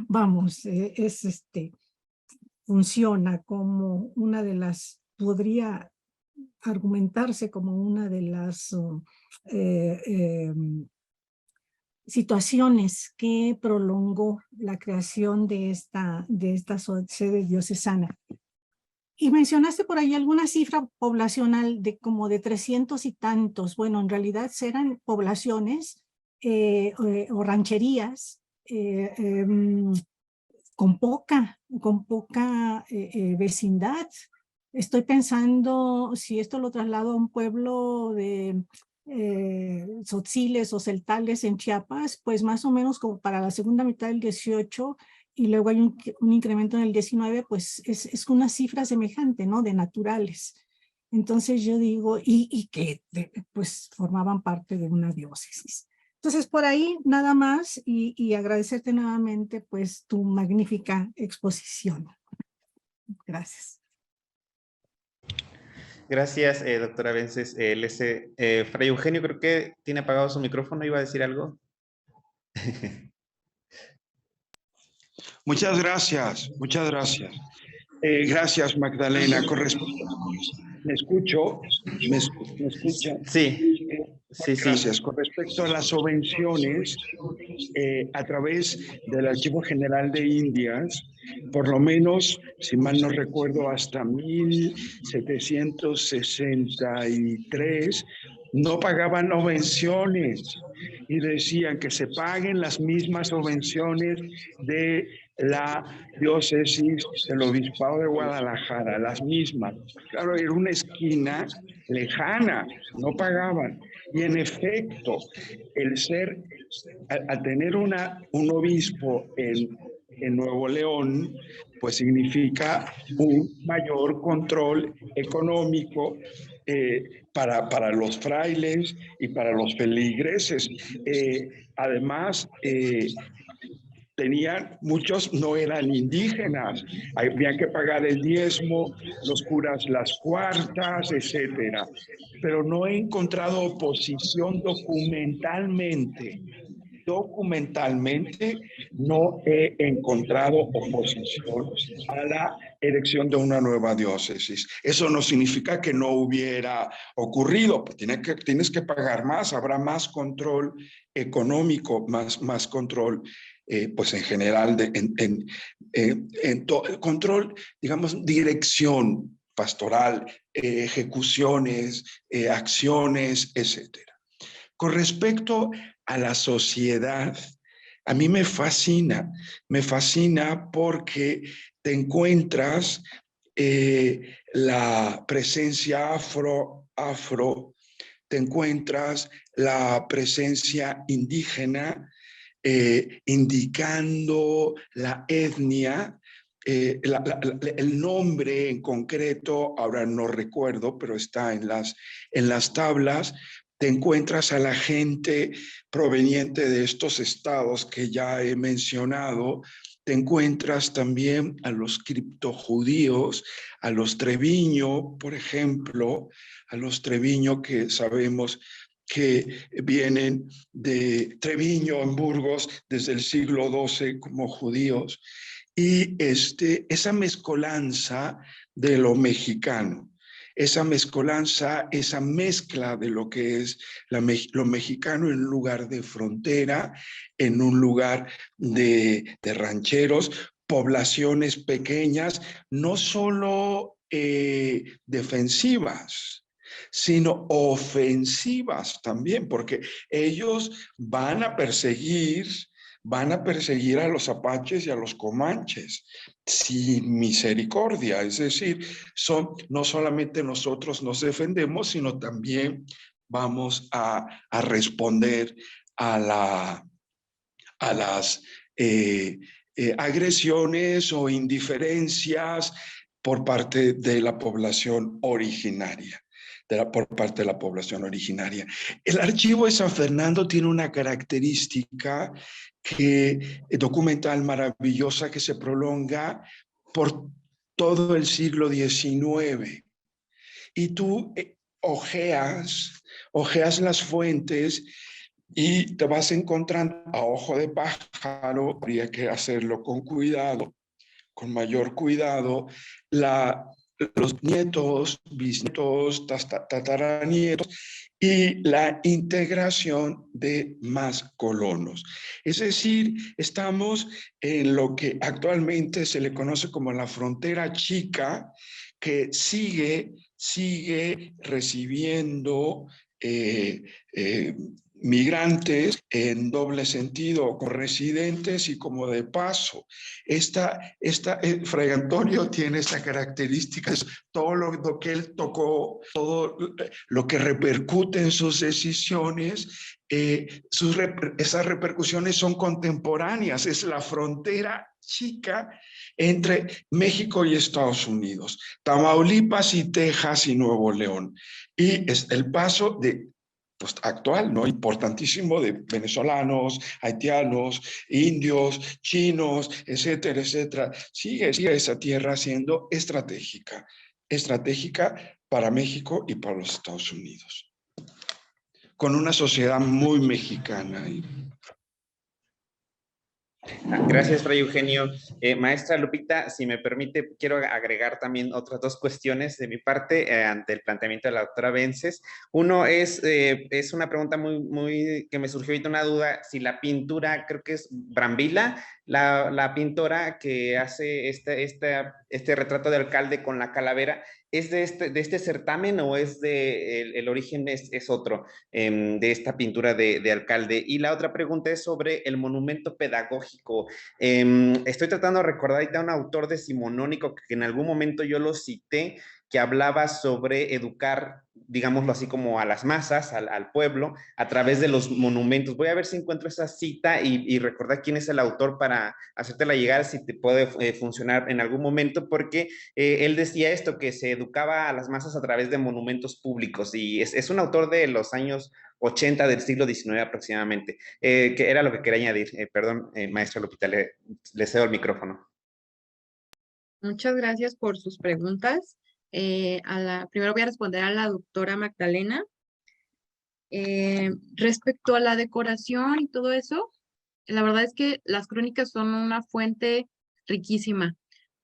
vamos, funciona como una de las, podría argumentarse como una de las situaciones que prolongó la creación de esta sede diocesana. Y mencionaste por ahí alguna cifra poblacional de como de 300 y tantos. Bueno, en realidad eran poblaciones o rancherías con poca vecindad. Estoy pensando si esto lo traslado a un pueblo de tzotziles o celtales en Chiapas, pues más o menos como para la segunda mitad del 18 y luego hay un incremento en el 19, pues es una cifra semejante, ¿no? De naturales. Entonces yo digo, y que pues formaban parte de una diócesis. Entonces, por ahí nada más y agradecerte nuevamente pues tu magnífica exposición. Gracias. Gracias, doctora Vences. Fray Eugenio creo que tiene apagado su micrófono, ¿iba a decir algo? Muchas gracias, muchas gracias. Gracias, Magdalena. ¿Me escucho? ¿Me escucha? Sí, sí, Gracias. sí. Con respecto a las subvenciones, a través del Archivo General de Indias, por lo menos, si mal no recuerdo, hasta 1763, no pagaban subvenciones y decían que se paguen las mismas subvenciones de la diócesis del Obispado de Guadalajara, las mismas. Claro, era una esquina lejana, no pagaban. Y en efecto, al tener un obispo en Nuevo León, pues significa un mayor control económico para los frailes y para los feligreses. Además, muchos no eran indígenas, había que pagar el diezmo, los curas las cuartas, etcétera. Pero no he encontrado oposición documentalmente. Documentalmente no he encontrado oposición a la erección de una nueva diócesis. Eso no significa que no hubiera ocurrido, pues tienes que pagar más, habrá más control económico, más control, pues en general, control, digamos, dirección pastoral, ejecuciones, acciones, etcétera. Con respecto a la sociedad, a mí me fascina porque te encuentras la presencia afro, te encuentras la presencia indígena, indicando la etnia, el nombre en concreto, ahora no recuerdo, pero está en las tablas. Te encuentras a la gente proveniente de estos estados que ya he mencionado. Te encuentras también a los criptojudíos, a los Treviño, por ejemplo, a los Treviño que sabemos que vienen de Treviño en Burgos desde el siglo XII como judíos. Y esa mezcolanza de lo mexicano, esa mezcolanza, esa mezcla de lo que es lo mexicano en un lugar de frontera, en un lugar de rancheros, poblaciones pequeñas, no solo defensivas, sino ofensivas también, porque ellos van a perseguir a los apaches y a los comanches sin misericordia. Es decir, no solamente nosotros nos defendemos, sino también vamos a responder a las agresiones o indiferencias por parte de la población originaria. Por parte de la población originaria. El archivo de San Fernando tiene una característica documental maravillosa que se prolonga por todo el siglo XIX. Y tú ojeas las fuentes y te vas encontrando a ojo de pájaro, habría que hacerlo con cuidado, con mayor cuidado, los nietos, bisnietos, tataranietos y la integración de más colonos. Es decir, estamos en lo que actualmente se le conoce como la frontera chica, que sigue recibiendo migrantes en doble sentido, como residentes y como de paso. Fray Antonio tiene esta característica, todo lo que él tocó, todo lo que repercute en sus decisiones, esas repercusiones son contemporáneas, es la frontera chica entre México y Estados Unidos, Tamaulipas y Texas y Nuevo León, y es el paso pues, actual, ¿no? Importantísimo, de venezolanos, haitianos, indios, chinos, etcétera, etcétera. Sigue esa tierra siendo estratégica para México y para los Estados Unidos, con una sociedad muy mexicana. Gracias, Fray Eugenio. Maestra Lupita, si me permite, quiero agregar también otras dos cuestiones de mi parte ante el planteamiento de la doctora Vences. Uno es una pregunta muy que me surgió ahorita una duda, si la pintura, creo que es Brambila, la pintora que hace este retrato de alcalde con la calavera, ¿es de este certamen o es el origen es otro de esta pintura de alcalde? Y la otra pregunta es sobre el monumento pedagógico. Estoy tratando de recordar ahorita a un autor decimonónico que en algún momento yo lo cité, que hablaba sobre educar, digámoslo así, como a las masas, al pueblo, a través de los monumentos. Voy a ver si encuentro esa cita y recordar quién es el autor para hacértela llegar si te puede funcionar en algún momento, porque él decía esto, que se educaba a las masas a través de monumentos públicos, y es un autor de los años 80 del siglo XIX aproximadamente, que era lo que quería añadir. Perdón, maestro Lupita, le cedo el micrófono. Muchas gracias por sus preguntas. Primero voy a responder a la doctora Magdalena. Respecto a la decoración y todo eso, la verdad es que las crónicas son una fuente riquísima,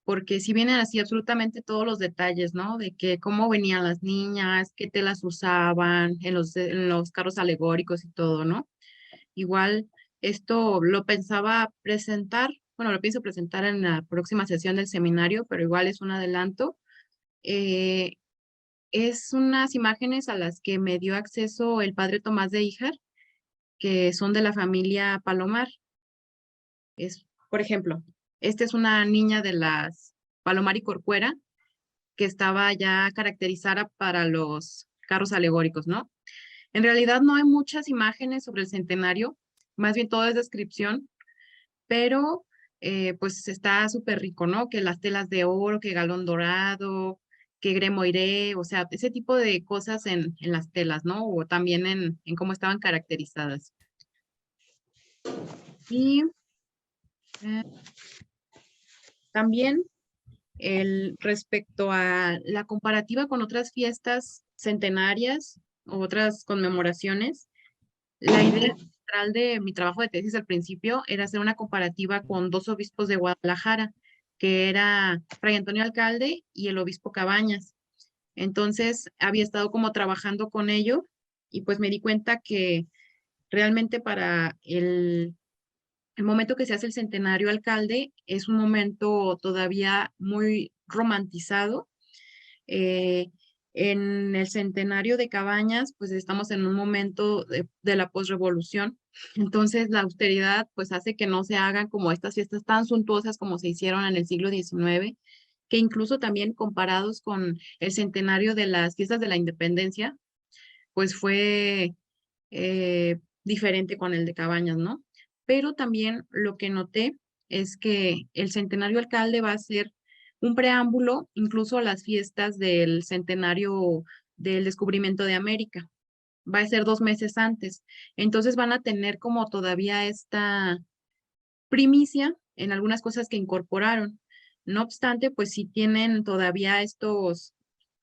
porque si vienen así absolutamente todos los detalles, ¿no? De que cómo venían las niñas, qué telas usaban en los carros alegóricos y todo, ¿no? Igual esto lo pensaba presentar, bueno, lo pienso presentar en la próxima sesión del seminario, pero igual es un adelanto. Eh, es unas imágenes a las que me dio acceso el padre Tomás de Híjar, que son de la familia Palomar. Por ejemplo, esta es una niña de las Palomar y Corcuera, que estaba ya caracterizada para los carros alegóricos, ¿no? En realidad no hay muchas imágenes sobre el centenario, más bien todo es descripción, pero pues está súper rico, ¿no? Que las telas de oro, que galón dorado, que gremoiré, o sea, ese tipo de cosas en las telas, ¿no? O también en cómo estaban caracterizadas. Y eh, también respecto a la comparativa con otras fiestas centenarias o otras conmemoraciones, la idea central de mi trabajo de tesis al principio era hacer una comparativa con dos obispos de Guadalajara, que era Fray Antonio Alcalde y el obispo Cabañas. Entonces, había estado como trabajando con ello y pues me di cuenta que realmente para el momento que se hace el centenario alcalde es un momento todavía muy romantizado. Eh, en el centenario de Cabañas, pues estamos en un momento de la posrevolución. Entonces, la austeridad pues hace que no se hagan como estas fiestas tan suntuosas como se hicieron en el siglo XIX, que incluso también comparados con el centenario de las fiestas de la independencia, pues fue diferente con el de Cabañas, ¿no? Pero también lo que noté es que el centenario alcalde va a ser un preámbulo incluso a las fiestas del centenario del descubrimiento de América. Va a ser 2 meses antes. Entonces van a tener como todavía esta primicia en algunas cosas que incorporaron. No obstante, pues sí tienen todavía estos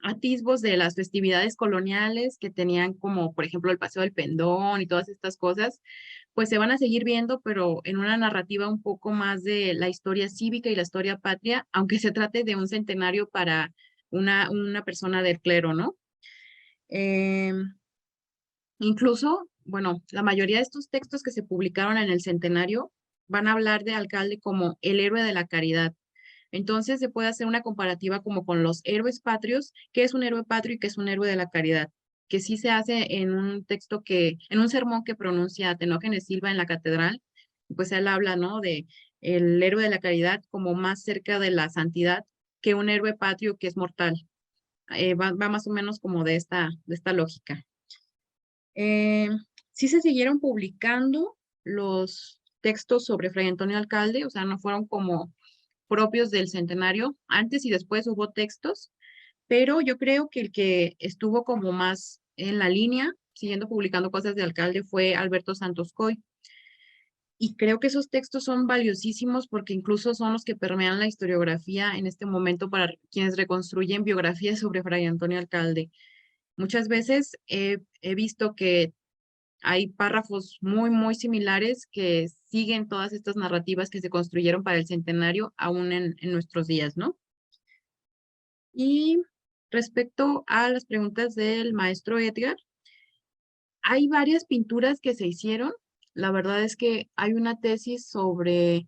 atisbos de las festividades coloniales que tenían como, por ejemplo, el Paseo del Pendón y todas estas cosas, pues se van a seguir viendo, pero en una narrativa un poco más de la historia cívica y la historia patria, aunque se trate de un centenario para una persona del clero, ¿no? Incluso, bueno, la mayoría de estos textos que se publicaron en el centenario van a hablar de Alcalde como el héroe de la caridad. Entonces se puede hacer una comparativa como con los héroes patrios, qué es un héroe patrio y qué es un héroe de la caridad, que sí se hace en un en un sermón que pronuncia Tenógenes Silva en la catedral, pues él habla, ¿no? De el héroe de la caridad como más cerca de la santidad que un héroe patrio que es mortal. Va más o menos como de esta lógica. Eh, sí se siguieron publicando los textos sobre Fray Antonio Alcalde, o sea, no fueron como propios del centenario. Antes y después hubo textos, pero yo creo que el que estuvo como más en la línea, siguiendo publicando cosas de Alcalde, fue Alberto Santos Coy. Y creo que esos textos son valiosísimos porque incluso son los que permean la historiografía en este momento para quienes reconstruyen biografías sobre Fray Antonio Alcalde. Muchas veces he visto que hay párrafos muy similares que siguen todas estas narrativas que se construyeron para el centenario aún en nuestros días, ¿no? Y respecto a las preguntas del maestro Edgar, hay varias pinturas que se hicieron. La verdad es que hay una tesis sobre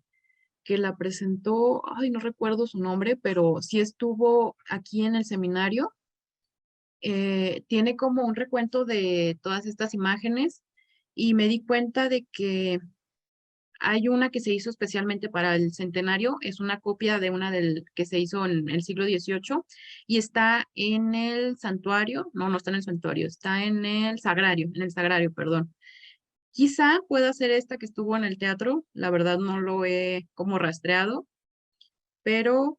que la presentó, ay, no recuerdo su nombre, pero sí estuvo aquí en el seminario. Tiene como un recuento de todas estas imágenes y me di cuenta de que Hay una que se hizo especialmente para el centenario, es una copia de una que se hizo en el siglo XVIII y está en el santuario, no está en el santuario, está en el sagrario, perdón. Quizá pueda ser esta que estuvo en el teatro, la verdad no lo he como rastreado, pero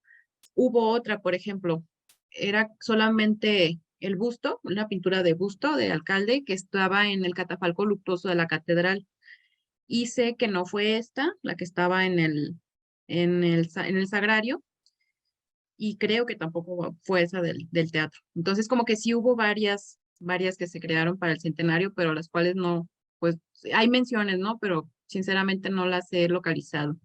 hubo otra, por ejemplo, era solamente el busto, una pintura de busto de alcalde que estaba en el catafalco luctuoso de la catedral. Y sé que no fue esta, la que estaba en el sagrario, y creo que tampoco fue esa del teatro. Entonces, como que sí hubo varias que se crearon para el centenario, pero las cuales no, pues hay menciones, ¿no? Pero sinceramente no las he localizado.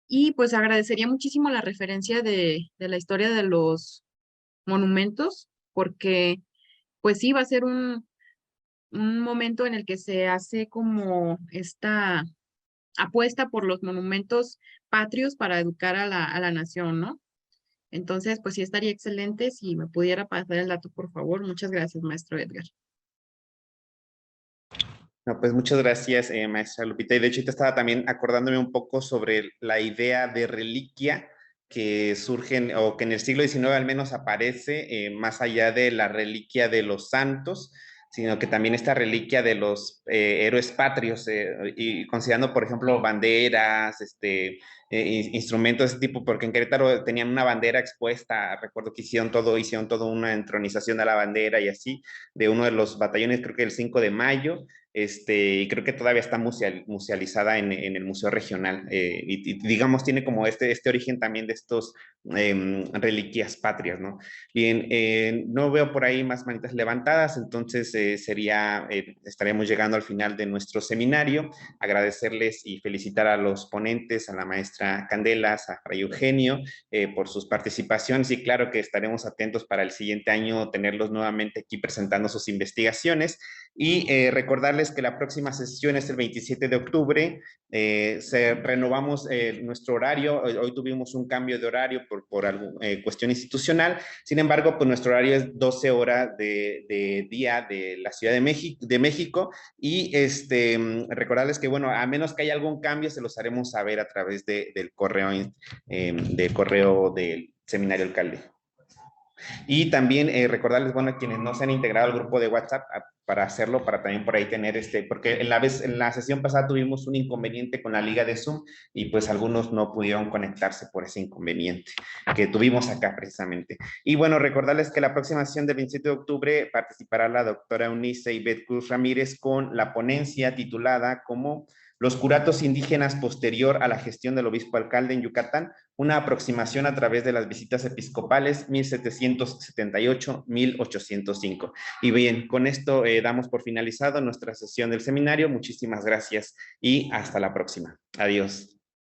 Y pues agradecería muchísimo la referencia de la historia de los monumentos, porque pues sí va a ser un momento en el que se hace como esta apuesta por los monumentos patrios para educar a la nación, ¿no? Entonces, pues sí estaría excelente si me pudiera pasar el dato, por favor. Muchas gracias, maestro Edgar. No, pues muchas gracias, maestra Lupita. Y de hecho, te estaba también acordándome un poco sobre la idea de reliquia que surge, o que en el siglo XIX al menos aparece, más allá de la reliquia de los santos, sino que también esta reliquia de los héroes patrios, y considerando, por ejemplo, banderas, instrumentos de ese tipo, porque en Querétaro tenían una bandera expuesta, recuerdo que hicieron todo una entronización a la bandera y así, de uno de los batallones, creo que el 5 de mayo, y creo que todavía está musealizada en el Museo Regional, y digamos tiene como este origen también de estos reliquias patrias, ¿no? Bien, no veo por ahí más manitas levantadas, entonces estaríamos llegando al final de nuestro seminario. Agradecerles y felicitar a los ponentes, a la maestra Candelas, a Fray Eugenio, por sus participaciones, y claro que estaremos atentos para el siguiente año tenerlos nuevamente aquí presentando sus investigaciones. Y recordarles que la próxima sesión es el 27 de octubre, renovamos nuestro horario. Hoy tuvimos un cambio de horario por cuestión institucional, sin embargo, pues nuestro horario es 12 horas de día de la Ciudad de México, y recordarles que, bueno, a menos que haya algún cambio, se los haremos saber a través del correo del Seminario Alcalde. Y también recordarles, bueno, a quienes no se han integrado al grupo de WhatsApp, para hacerlo, para también por ahí tener porque en la sesión pasada tuvimos un inconveniente con la liga de Zoom, y pues algunos no pudieron conectarse por ese inconveniente que tuvimos acá precisamente. Y bueno, recordarles que la próxima sesión del 27 de octubre participará la doctora Eunice Ivette Cruz Ramírez con la ponencia titulada como Los curatos indígenas posterior a la gestión del obispo alcalde en Yucatán, una aproximación a través de las visitas episcopales 1778-1805. Y bien, con esto damos por finalizado nuestra sesión del seminario. Muchísimas gracias y hasta la próxima. Adiós.